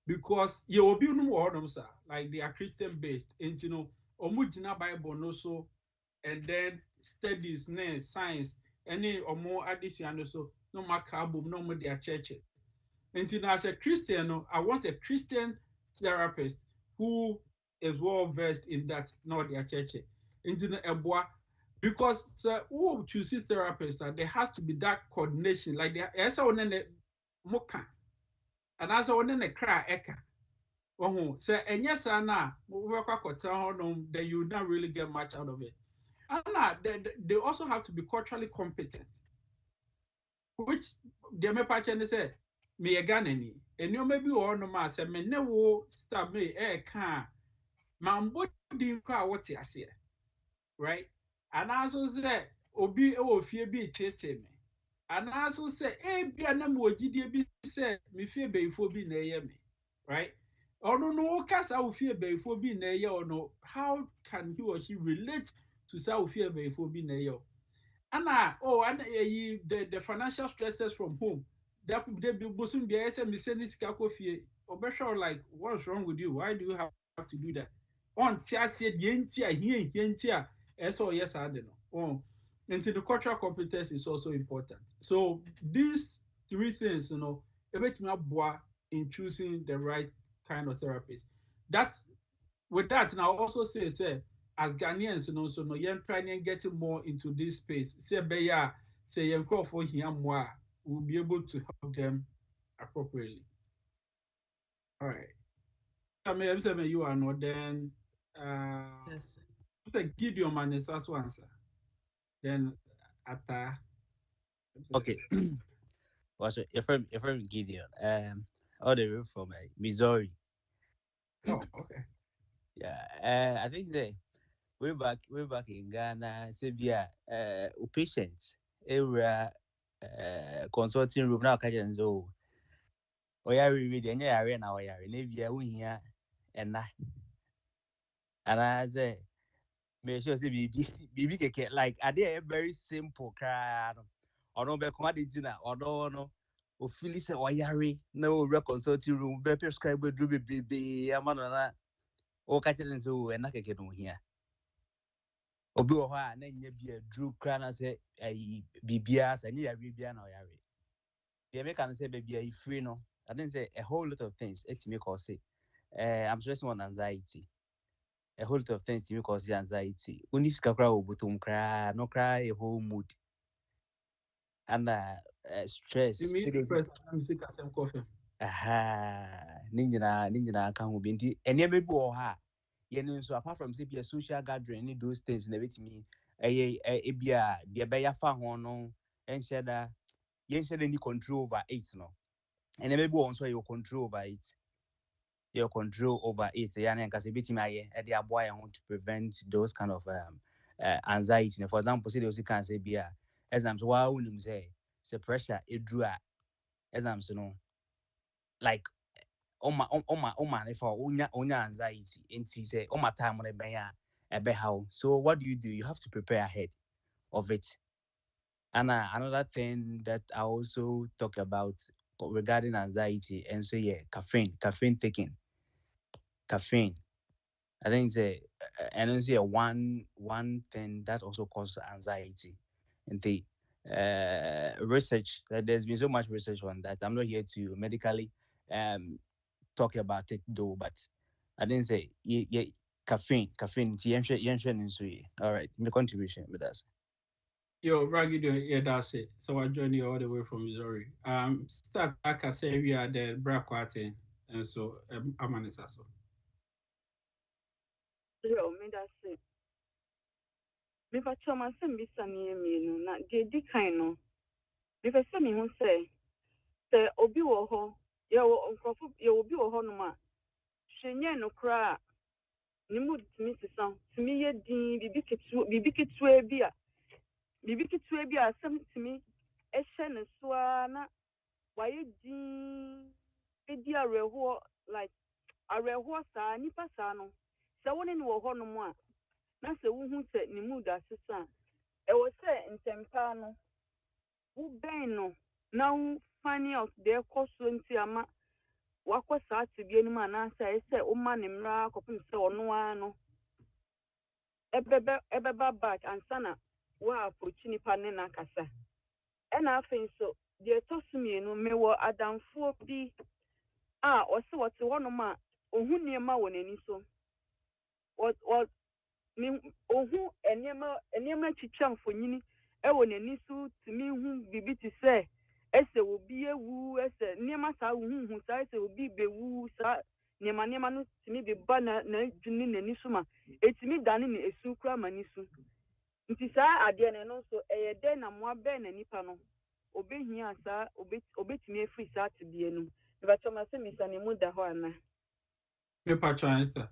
because you will be no like they are Christian based and omujina Bible no so and then studies science any or more addition so no macabre no more their church. And as a Christian, I want a Christian therapist who is well versed in that, not their church. Because who choose a therapist, there has to be that coordination. Like there's one in the moka, and as one in the cry eka. Oh, so and yes, Anna, then you don't really get much out of it. And they also have to be culturally competent, which the me pache say me a Ghanaian. And you may be on no mass, and me no stab me can. Mambo didn't cry what I say, right? And also say, Obi o fear be tete me. And also say, be a number of GDB said, me fear before being near me, right? Or no, cast I will fear before being near or no. How can he or she relate to self fear before being near? And the financial stresses from home. That they be bosom be SM sending coffee or better like what's wrong with you? Why do you have to do that? On tia said yentia here yentia so yes I don't know. Oh, into the cultural competence is also important. So these three things, a bit more in choosing the right kind of therapist. That with that, and I also say, as Ghanaians, so no, you're trying and getting more into this space. Say, you're for here more, we'll be able to help them appropriately. All right. I mean, you are not then. Yes. Gideon man is also answer. Then Ata. Okay. What's your friend Gideon? All the way from Missouri. Oh, okay. Yeah. I think way back in Ghana, Sabia, patient area consulting room now catching so. Oya read any area now oya maybe I win here and I say make sure say bibi keke like are they very simple cry no be come dinner or no o feel say oyare na o consulting room be prescribe do be amana na o ka tell so na keke no here obi wo ha na nya bi adru cry na say bibia say nya yare bia na oyare they make an say baby I free no I didn't say a whole lot of things it make us say I'm stressing on anxiety a whole lot of things to make us see anxiety. Unis kakra obutum cry, no cry a whole mood. And stress. You mean press and music as some coffee? Aha, ninja can be indeed. And yeah, maybe or ha. Yen so apart from say be a social gathering, any those things in the me a beer, the bear fan no, and said that yen said any control over it no. And maybe also your control over it. Your control over it. Yeah, because a bit my idea boy I want to prevent those kind of anxiety. For example, say they can say beer exams wow say pressure it drew exams no like if onya anxiety and say my time on a how. So what do? You have to prepare ahead of it. And another thing that I also talk about regarding anxiety and so yeah, caffeine taking caffeine. I think it's and then say one thing that also causes anxiety, and the research that there's been so much research on that. I'm not here to medically talk about it though, but I didn't say yeah, caffeine. All right, my contribution with us. Yo, Raggy, yeah, that's it. So I joined you all the way from Missouri. Start like I say we are the Braquati, and so I'm an assassin. Yo, me that's it. Me fa choma se mbisa ni emi na de di kan no. Me fa se me hu se obi wo ho, ye wo nkofo ye obi wo ho no ma. Hwenye no kra ni mu timi sisan, timi ye din bibi ketu bi a asem timi ehye ne so na waye din edi areho like areho sa nipa sa no. Se woni ni wo ho no mu a na se wo hu se ni mu da sesa e wo se ntempa no wo ben no na wo find out de cost nti ama wakọ saa tibie no ma na se o ma ne mra kopim se ono ano ebeba back ansana wa approach nipa ne na kasa e na afin so de tosumie no mewo adamfo bi a o se wote wono ma ohun niema wo nani so o ni ohun eniema chicha mfonyini e wo nani so timi hu bibi ti se ese obi ewu ese niema sa hu sa ese obi bewu sa niema no timi be ba na dwuni nani so ma etimi dane ne esu kura mani so nti sa ade ne no so eye de na mo abe na nipa no obehia sa obetimi afri sa tibie no ba choma se misa ne mu da ho ana Me patransta.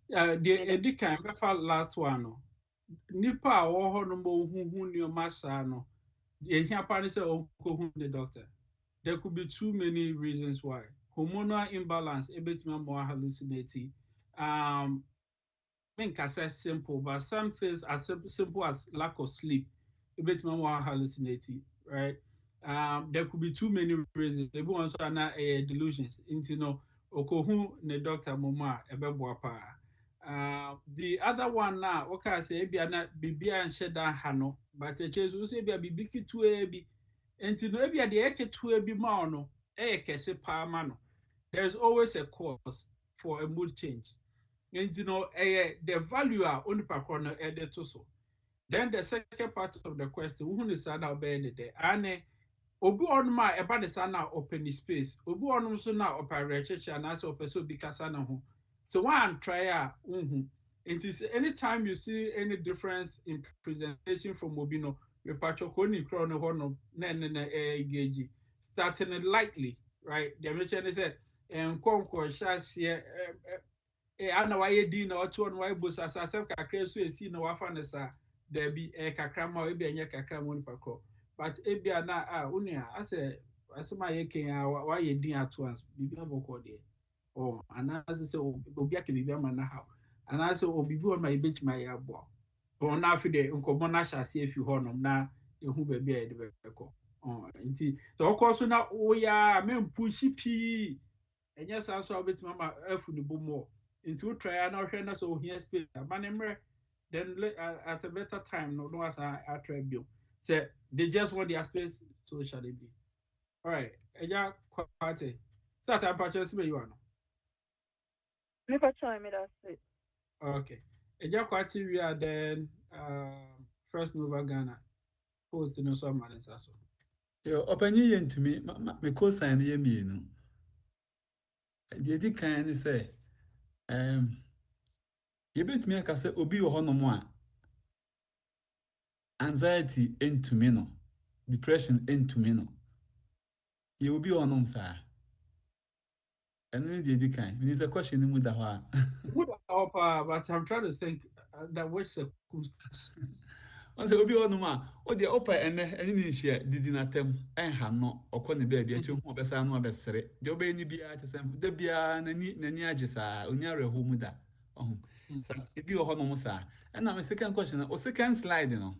The edikan be fa last one no. Nipa a wo ho no mo hu ni o masa no. Ye hia pa ne se o ko hu the doctor. There could be too many reasons why. Hormonal imbalance, ebetimi more hallucinating. I think I said simple, but some things as simple as lack of sleep, ebetimi more hallucinating, right? There could be too many reasons. Everyone so na delusions. Into no okohu ne doctor moma ebeboa pa. The other one now, okay, I say ebi ana bibia nhye dan ha no, but echezu so ebi bibi kitu ebi. Enti no ebi ade eketu ebi ma no, kese pa ma no. There's always a cause for a mood change. And the value are only per corner added to so. Then the second part of the question, who is that obey the ane obi on ma eba the sana open space. Obi on so na operate church and as opeso bikasa na ho. So one try it is anytime you see any difference in presentation from Mobino, we patchokoni chrono hono engage starting it lightly, right? The mention is and concourse shas ana waye din na oto no waye bosa asasem kakra so esi na wafa ne sa there be kakra ma we be enye kakra mo nipa kro but ebia na unia asema ye ken waye din ato ans bibi aboko de ana so obi ake bibi ama na ha ana so obibi on ma ebeti ma ya abo na afi de nkomo na hyase afi honom na ehu ba bia de beko nti so okoso na oya mempushi pi enye sa so obeti ma afu ne bomo into try na hwe na so here space manemre then at a better time no as I try bio say they just want their space so shall it be. All right eja kwate so that purchase me you are no Me for try me that's it. okay eja kwate we are then first Nova Ghana post no so man so yo Ofori-Yentumi me co sign ye mienu di kan ni say ye betumi aka say obi wo hono mo a anxiety entumi no depression entumi no ye obi wo hono sa eno di kan means a question ni mu da ho a good but I'm trying to think that which circumstance once obi hono ma o de opa ene ni nhia didi na tem ha no okọ ne ba bia che hu obesa no obesere de obe ni bia tesem de bia nani agisa onya reho mu da sa ebi ho no musa and my second question o second slide no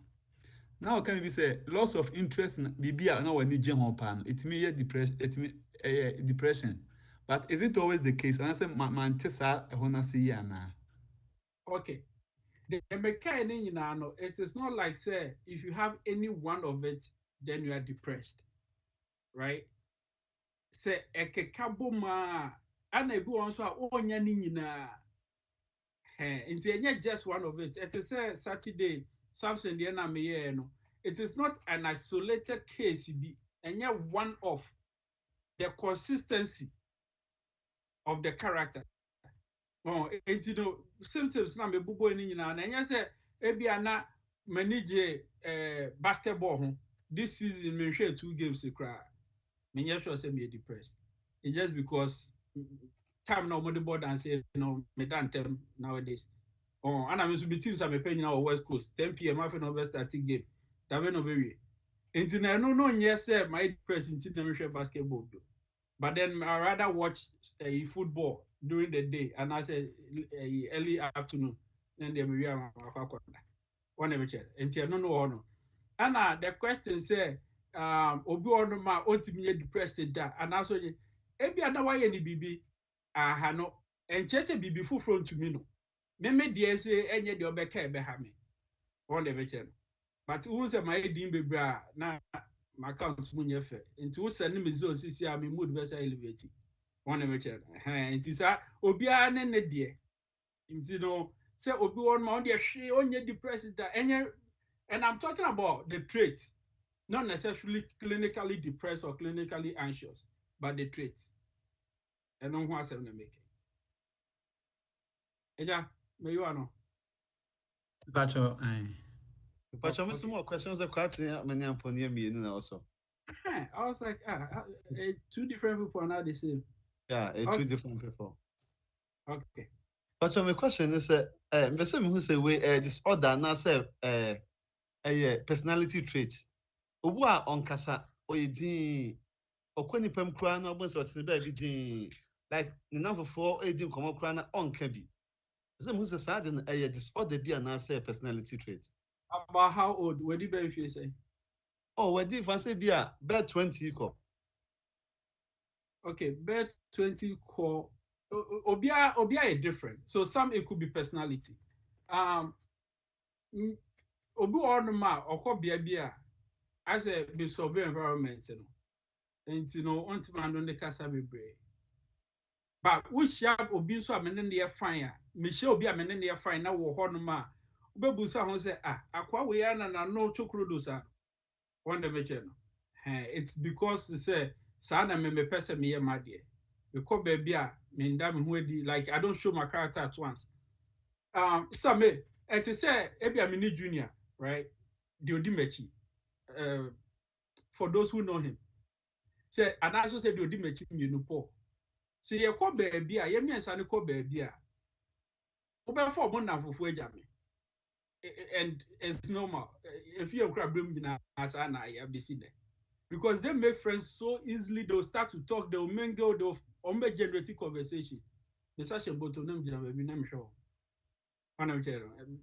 now can be say loss of interest in bibia na wani je ho pa no it may depression but is it always the case and I say man tesa ho na see ya na okay the mechanic no it is not like say if you have any one of it then you are depressed right say ekekabo ma ana ebi won so a onya ni nyina nti enye just one of it it is say Saturday Samson the na me here no it is not an isolated case be enye one of the consistency of the character enti no symptoms na me bubo ni nyina na enye say ebia na manage basketball ho this season me share 2 games kra me just sure say me depressed it's just because time now the board and say me dan them nowadays and I'm be teams am pay now West Coast 10 p.m. after no starting game that we no be enti na no yes say my depressed enti na me share basketball but then I rather watch football during the day and I say early afternoon then they be one ever check enti no and the question say obi ono ma otimi depressed da and also ebi ana waye ni bibi aha no enche se bibi fufuro ntumi no me de say enye de obeka ebe ha me one ever check but who say my din bebra na my account mu nye fe nti wo send me zero sisi a me mood be say elevate one ever check nti sa obi a ne de nti no say obi won ma on de hwe onye depressed da enye and I'm talking about the traits not necessarily clinically depressed or clinically anxious but the traits and no one seven make eja me you ano Pacho Pacho me some more questions of quite many amponia me in also. I was like two different people are not the same. Yeah, two different people. Okay. Pacho my question is me say me who say we disorder na say personality traits. Obu a onkasa oyedin okoni pam kura na obon so tene ba bi din like ni na fofo edin komo kura na onka bi. Say me who say sad na disorder bi na say personality trait. About how old? Where did you say? Oh, where did you say be a bed 20 ko? Okay, bed 20 ko. Obia is different. So some it could be personality. Obi or ma or bia as a be survey environment, and on the casa be brave. But which sharp obi so I'm in the fire, Michelle be a man near fine now or Hornoma. Bebusa who say, Aqua we are and no chocrudusa. One the vegetable. It's because they say, Sana me person me, my dear. We call baby, mean damn who like I don't show my character at once. Some and to say, Ebi a mini junior, right? The Odimechi. For those who know him. Say, and I also said the Odimechi, you know, Paul. See, you call baby, I am yes, I call baby. Oba for one now for Jami. And it's normal. If you have crab room, as I have seen there. Because they make friends so easily, they'll start to talk, they'll mingle, they'll make generative conversation. There's such a bottle name, I'm sure. One of them.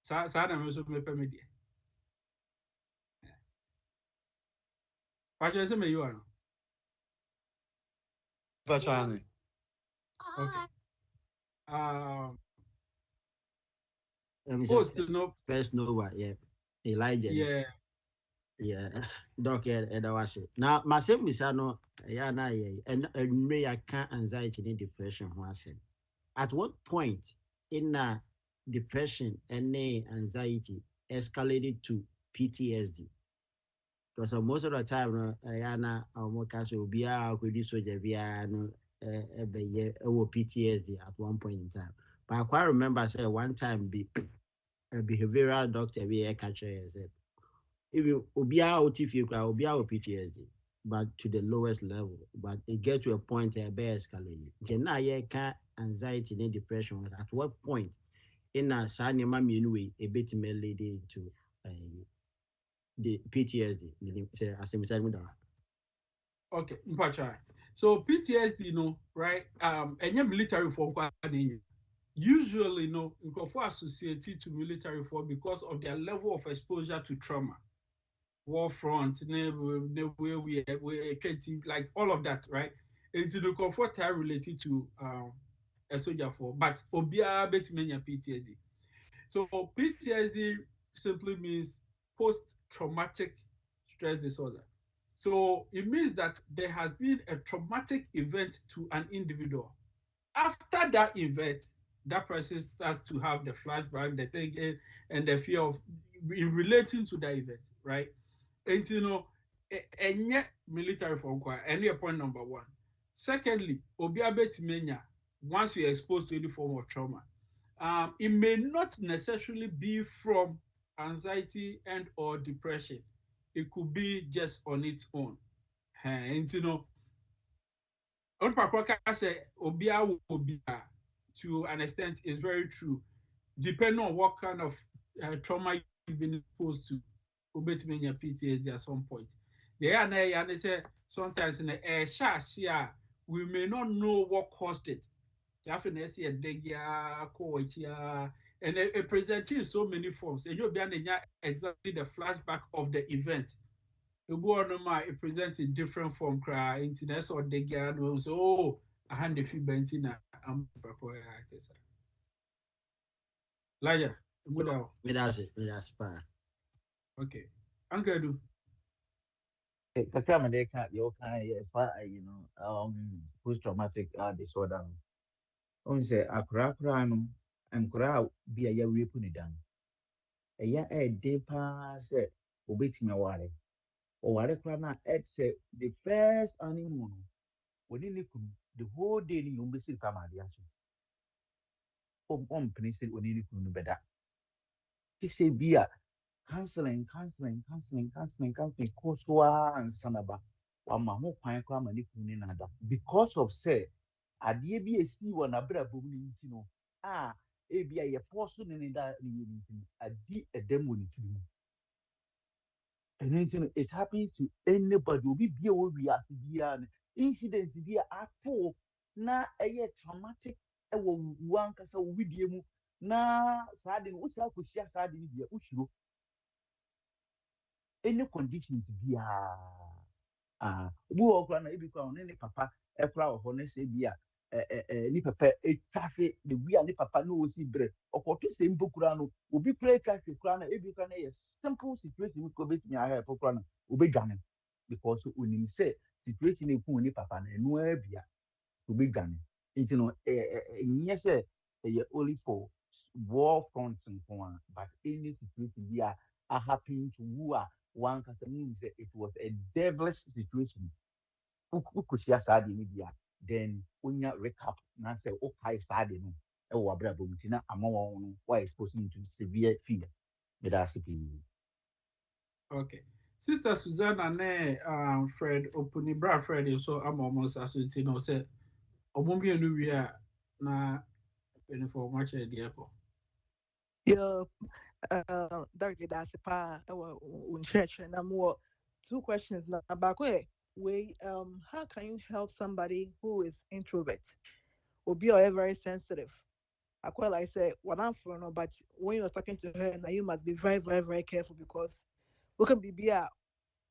Sada also me permit. What you say, you are? Virtually. Okay. Let me Post say, no. first Nova, yeah. Elijah. Yeah. Yeah. Doc, and I was it. Now, my same is no, yeah, na yeah, and may I can't anxiety and depression. At what point in depression and anxiety escalated to PTSD? Because most of the time, Ayana, our case will be our producer, no, PTSD at one point in time. But I quite remember, say, one time, a behavioral doctor, be a catcher, said, if you be out PTSD, but to the lowest level, but it get to a point where it escalate. Now, anxiety and depression was at what point in a sign your mommy anyway, a bit may lead into the PTSD. Okay, so PTSD, you know, right? Any military form, usually, you know, associated to military form because of their level of exposure to trauma, war front, we like all of that, right? It's the comfort related to a soldier form, but obia betimenya PTSD. So PTSD simply means post-traumatic stress disorder. So it means that there has been a traumatic event to an individual. After that event, that person starts to have the flashback, the thinking, and the fear of in relating to that event, right? And you know, any military for any point number one. Secondly, obiabetimenya, once you're exposed to any form of trauma, it may not necessarily be from anxiety and or depression. It could be just on its own. And you know, to an extent is very true. Depending on what kind of trauma you've been exposed to, your PTSD at some point. They say sometimes in the air, we may not know what caused it. And it presents in so many forms. And you'll be exactly the flashback of the event. You go on, it presents in different form. Internet or the guard was I hand the few bentina. I'm Laja, That's it. okay. Uncle do. Kakra me can you post traumatic disorder. On say akra no nkra bi a ya rape ni dan. Eya de pa say obetimi aware. Oware kra na say the first honeymoon. Woni ni kunu the whole day ni yum besi ka ma dia so. Pini say woni ni kunu beda. He say bia counseling kosoa and sanaba wama ho kwan kwa ma ni kunu ni nada because of say adeɛ bi esi wɔ n'abrabɔ mu nti no ebia yɛ force ne da ne yɛ nti no adi ɛdɛm wɔ ne tiri mu ɛno nti no it happens to anybody obi bia wɔ wiase bia no incident bi a ato na ɛyɛ traumatic ɛwɔ wɔn ankasa wɔ widie mu na saa de no wosi akɔhyia saa de no bia wohyiro any conditions bia obi wɔ kora na ebi kora ɔne ne papa ɛkora wɔ hɔ ne sɛ bia ni papa etwafe the we and papa no osi bre okoto se mpo kura no obi kura etwafe kura na ebi kura na ye simple situation ko betimi aha e kura na obi dwane because onim say situation e ku ni papa na enu abia obi dwane nti no nye say only for war fronts and so on, but any situation here are happening to who are one can means that it was a devilish situation. Who could share sad in media? Then when you recap, and say, oh, I sad in or Brabumtina, among why exposing to severe fear. But that's the Okay. Sister Susanna ne Fred Opunibra Fred so I'm almost as you know say omumbi enu wi a na for much the airport. Yeah, Dr. Dasipa, in church, and I'm more 2 questions now. Back how can you help somebody who is introvert or be very sensitive? I quite like say what I'm for, no, but when you're talking to her, now you must be very, very, very careful because we can be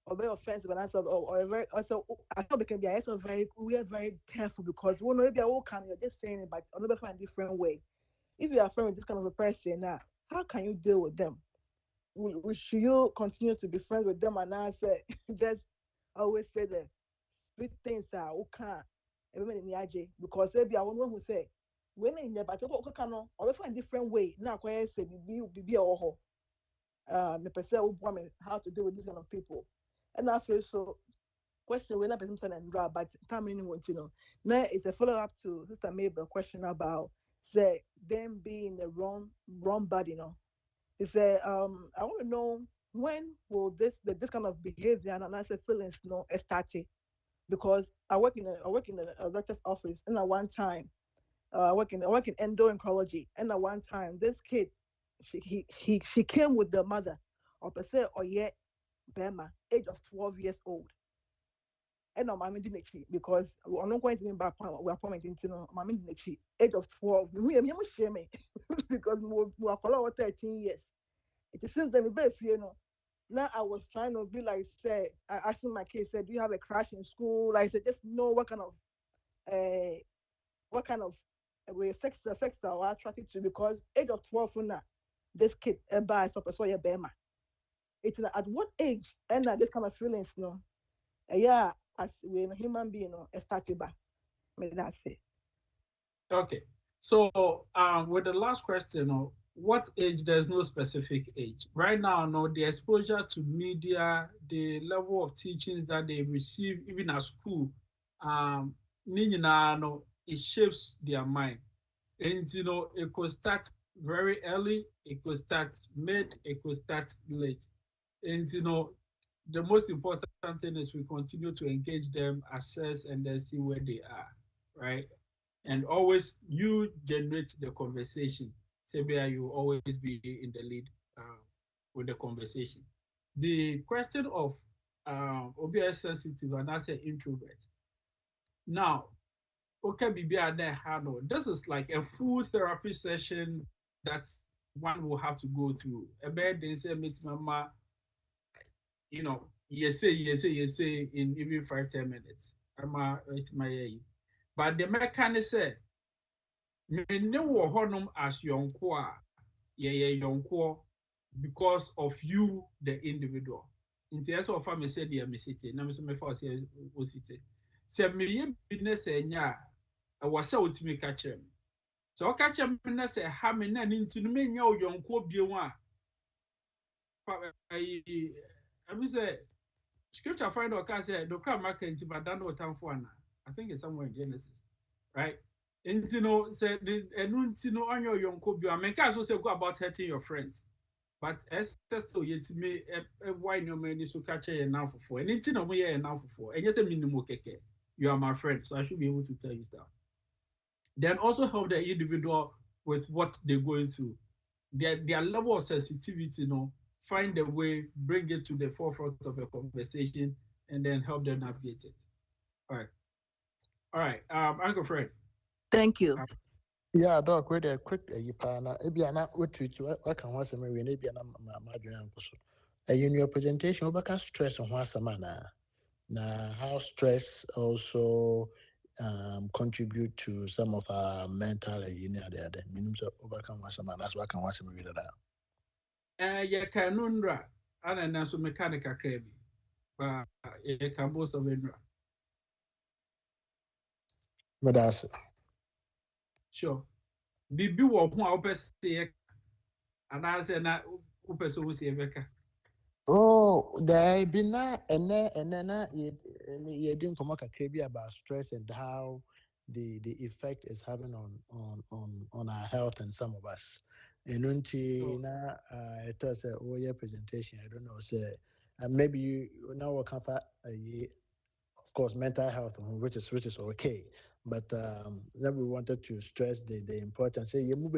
or very offensive and answer or very also I thought we can be also we are very careful because we know maybe I will come, you're just saying it, but another find different way. If you are friends with this kind of a person now, how can you deal with them? Should you continue to be friends with them and I say just always say the sweet things are okay because maybe I want one who say when in there but or find different way now say be or me person woman how to deal with these kind of people. And I feel so question when I person and draw but time anyone to know. Now it's a follow-up to Sister Mabel question about say them being the wrong body, He said, I want to know when will this kind of behavior and I say feelings start because I work in a doctor's office and at one time I work in endocrinology and at one time this kid she came with the mother or per se or yet Bema age of 12 years old. And no mommy didn't because I'm not going to be back we are pointing to mommy didn't age of 12 we am shame because we are 13 years. It seems that we now I was trying to be like say asking my kids said do you have a crush in school like I said just know what kind of way sex are attracted to because age of 12 now this kid by so your bema it's at what age and this kind of feelings yeah as we're a human being started by that's it. Okay. So with the last question, what age? There's no specific age. Right now, the exposure to media, the level of teachings that they receive, even at school, it shapes their mind. And it could start very early, it could start mid, it could start late. And the most important thing is we continue to engage them, assess, and then see where they are, right? And always you generate the conversation. Sebia, you always be in the lead with the conversation. The question of OBS sensitive and as an introvert. Now, okay, this is like a full therapy session that one will have to go through. A bed they say meet mama, you say in even 5-10 minutes. It's my but the mechanic said me wo honum as yonko a ye yonko because of you the individual. Nti ese ofa me said the me city na me so me fa say o city. Se me ye business enya a was say otimi ka kire me. So o ka kire me na say ha me na ni nti no me nya o yonko bie ho a I say scripture find out can say do kra mark nti badan no tamfo ana. I think it's somewhere in Genesis, right? Say the on your young Kobe. I mean, can't also go about hurting your friends. But as still yet to me, why no man is to catch a now for and it's no way now for and just a minimum keke. You are my friend, so I should be able to tell you stuff. Then also help the individual with what they're going through. Their level of sensitivity, find a way, bring it to the forefront of a conversation, and then help them navigate it. All right. Uncle Fred. Thank you. Yeah, Doc, wait a quick pana. Ebiana, what I can once a million, Ebiana, Madrian. In your presentation, we can stress on once a manner. Now, how stress also contribute to some of our mental there. The means of overcome once a man. That's what I can once a million. Yeah, canundra, and then so mechanical craving. But it can boast of indra. But that's Sure. Bibi wo ho a opese and I say na opese wo se beka. Oh, there been na and then you didn't come about stress and how the effect is having on our health and some of us. And until na it was a oh yeah presentation. I don't know say maybe you now will cover of course mental health which is okay. But then we wanted to stress the importance. Say you move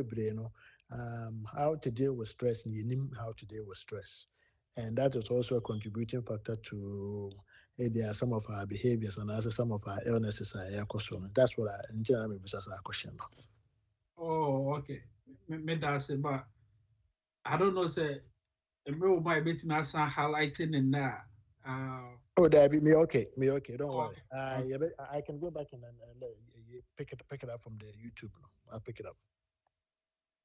how to deal with stress and you know how to deal with stress. And that is also a contributing factor to there are some of our behaviors and also some of our illnesses are question. That's what I in general maybe that's our question. Oh, okay. Me that say, but I don't know say me might be to highlighting in that. Oh, that be me okay. Don't worry. Okay. Yeah, I can go back and you pick it up from the YouTube. I'll pick it up.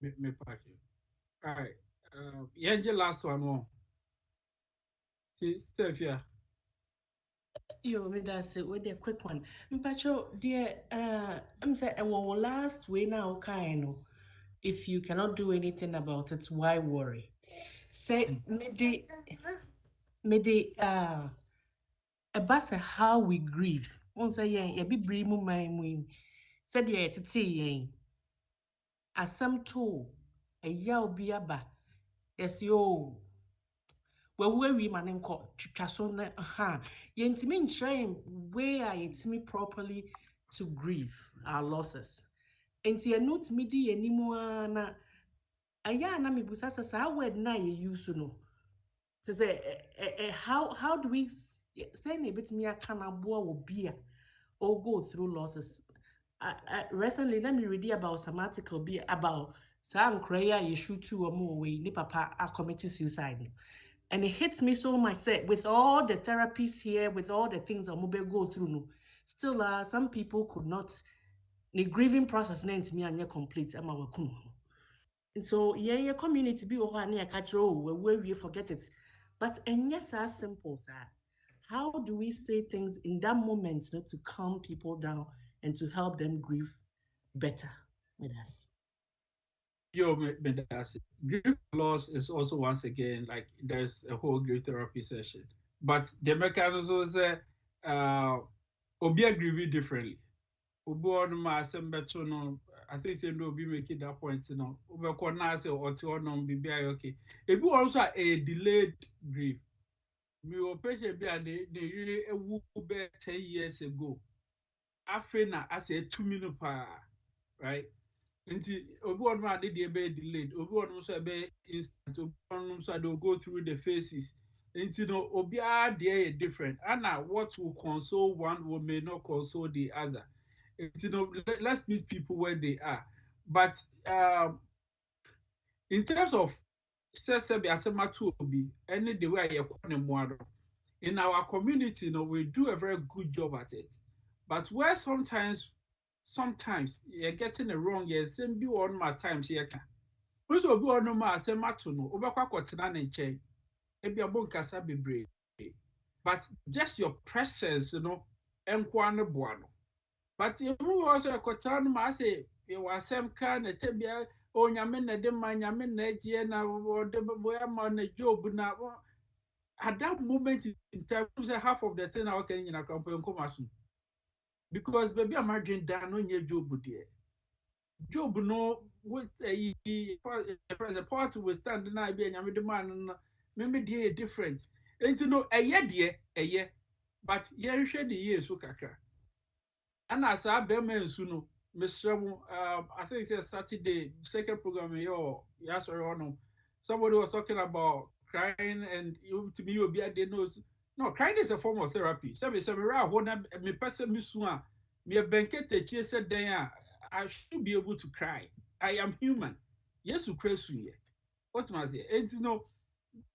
Me pack you. All right. Yeah, the last one more. See, Stefia. Yo, that's it with a quick one. Mpacho, dear, I'm saying, well, last way now, kind of. If you cannot do anything about it, why worry? Say, maybe, about how we grieve. Once a year, a bit bring my wing. Said, yeah, to see, asam to a yaw be aba. Yes, yo. Well, where we man call Chasona, Yentimin shame where I me properly to grieve our losses. And tia note midi anymore na aya na mi busasa sa word na ye use no. To say how do we say a bit me a cannabua will be or go through losses? Recently, let me read about some article be about some cray you shoot 2 or more way, ni papa are committing suicide. And it hits me so much. Say, with all the therapies here, with all the things that mobile go through, no, still some people could not. The grieving process meant me and complete. I'm our and so yeah, community be over near catch where we forget it. But and yes, as simple, sir. How do we say things in that moment not to calm people down and to help them grieve better with us? Yo, that's it. Grief loss is also once again like there's a whole grief therapy session. But the mechanism is Obia grieving differently. Ubo no ma sembeto no I think say no be making that point no. Ubeko na say or to no be okay. Ebi also a delayed grief. Me o patient be they really ewu be 10 years ago. Afena as a 2 minutes pa, right? Nti obi one man dey be delayed. Obi one so be instant. Obi one so they go through the phases. Nti no obi are there different. And what will console one will may not console the other. You know, let's meet people where they are. But in terms of any the way in our community, you know, we do a very good job at it. But where sometimes you're getting it wrong, you're saying be on my times here can. Also be on my asema no, obekwa kwotena ne nche. Ebi abon kasa bebre. But just your presence, you know, enkwa ne boano. But you also a cotton massy, you was some kind of tibia, oh, yamin, a demand, yamin, na or the boy on a job now. At that moment in time, half of the 10 hour can in a company commercial. Because baby, I'm margin down on your job, dear. Job no, with a part to withstand the night being a demand, maybe dear different. And to know a year, but yeah, share the years, so kaka. And as I bear men soon, Mr. I think it's a Saturday, second program, yes or no. Somebody was talking about crying, and you to me, you'll be at the nose. No, crying is a form of therapy. So, when me person misua, me a banquet, she said, I should be able to cry. I am human. Yes, you crazy. What must I say? And you know,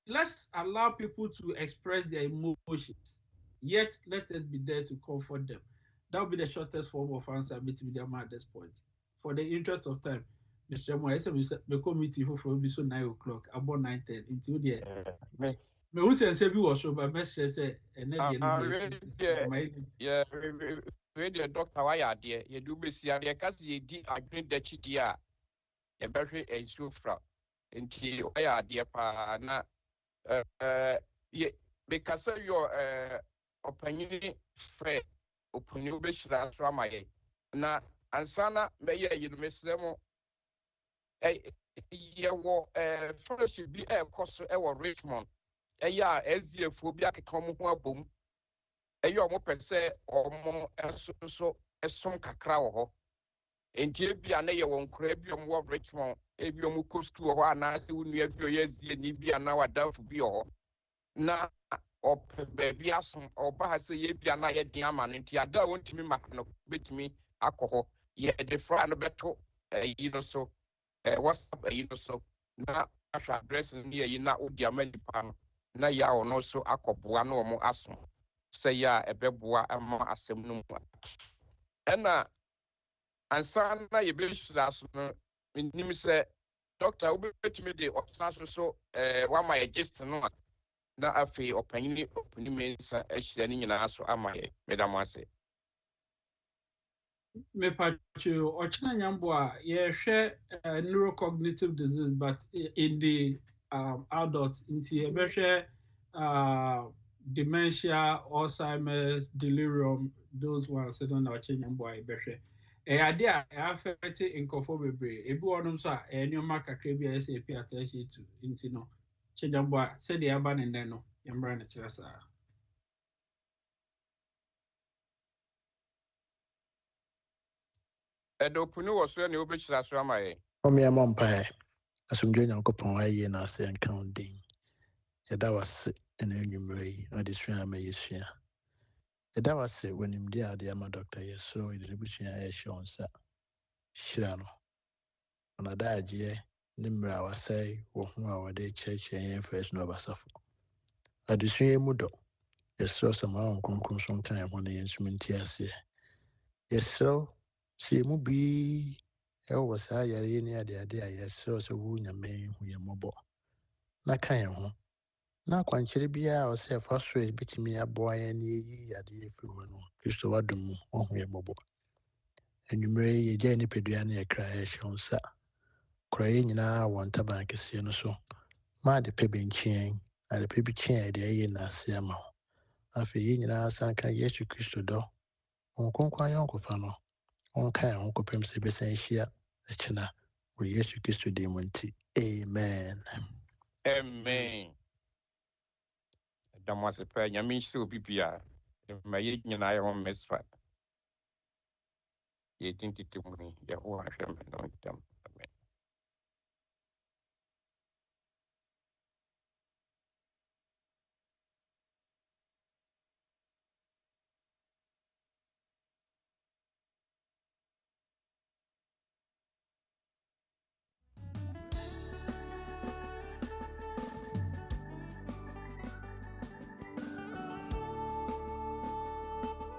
let's allow people to express their emotions. Yet, let us be there to comfort them. That will be the shortest form of answer between them at this point. For the interest of time, Mr. Mo, I said, the committee will be so 9 o'clock, about 9:10 until the me who says we was so, but Mr. say, and yeah, the doctor, why are there? You do be see, I can't see a drink the chitty. yɛbɛhwɛ nsuo fra nti ɔyɛ adeɛ paa na bekasa yɛ ɔpanyini fɛ ɔpanyini wobɛhyira so ama yɛn na ansa na mɛyɛ yi no mesrɛ mo yɛwɔ fellowship bi ɛrekɔ so ɛwɔ Richmond ɛyɛ a SDA-foɔ bi akeka wɔn ho abom ɛyɛ ɔmo pɛ sɛ ɔmo nso ɛsom kakra wɔ hɔ nti ebi a ne yɛ wɔn nkora bi ɔmo wɔ Richmond ebi ɔmo kɔ sukuu wɔ hɔ anaasɛ wɔn nua bi ɔyɛ SDA-ni bi anaa wadanfo bi wɔ hɔ na ɔpɛ baabi asom ɔba ha sɛ yɛ bi anaa yɛ den ama no nti ada a wɔntumi ma no betumi akɔ hɔ yɛde fra no bɛto ɛyi no so WhatsApp ɛyi no so na ahwɛ address no ne ɛyi na odi ama nipa no na yɛ a ɔno nso akɔboa na ɔmo asom sɛ yɛ a ɛbɛboa ama asɛm no mu ɛna ansa na yɛbɛhyira so no menim sɛ doctor wobɛtumi de ɔtena so wama yɛ gist no a na afei ɔpanyini nsa ahyira no nyinaa so ama yɛ meda mo ase Mepacho Ochina Nyamboa, yɛhwɛ neurocognitive disease, but in the adults, into yɛbɛhwɛ dementia, Alzheimer's, delirium, those ones. I don't know Ochina Nyamboa yɛbɛhwɛ. Ade a affect nkɔfo bebree. Ebi wɔ nom so a nneɛma kakra bi a yɛsɛ pay attention to nti no. Ochina Nyamboa sɛdeɛ aba ne nnɛ no, yɛmmra no kyerɛ saa. ɛdɔpuni wɔ so ne wobɛhyira so ama yɛ Ɔmmea mmɔ mpaeɛ. Asomdwoe Nyankopɔn ayɛ no ase nka wo din. Yɛda wo ase ɛna anwummerɛ yi na ɔde sua ama yɛsua. Yɛda wo ase wɔ nimdeɛ a ɔde ama Dr. Yɛso yɛde ne busua ɛrehyɛ wo nsa. Hyira no. Ɔnadagyeɛ ne mmerɛ a wasɛe wɔ ho a wɔde kyerɛkyerɛ yɛn first no ɔbasafo. Adesua yi mu dɔ. Yɛserɛ sɛ ma wo nkronkron so nka yɛn ho na yɛn nso nti aseɛ. Yɛserɛ sɛ yɛn mu bi ɛwɔ saa yareɛ ne adeade a yɛserɛ sɛ wo Nyame hu yɛn mmɔbɔ na ka yɛn ho na akwankyerɛ biara a ɔsɛ ɛfa so a ɛbɛtumi aboa yɛn ne yɛyi yadeɛ firi hɔ no Kristo w'adom mu ɔhu yɛn mmɔbɔ. Anwummerɛ yi yɛgyae nipadua ne yɛkra yɛhyɛ wo nsa. Kora yɛn nyinaa wɔ ntaban kɛseɛ no so ma ade pɛ bɛnkyeɛn ade pɛ bi kyeɛn a yɛde ayɛ n'ase ama wo. Afei yɛn nyinaa sanka Yesu Kristo dɔ wɔn kronkron ayɔnkofa no ɔnka yɛn ho kɔpem sɛ bɛsan hyia akyina wɔ Yesu Kristo din mu nti amen. amen ɛda mo ase pɛ nyame nhyira obi biara ma yɛ nyinaa yɛ ho mmɛsfa yɛdin tete mu ni yɛho ahwɛ me no ntam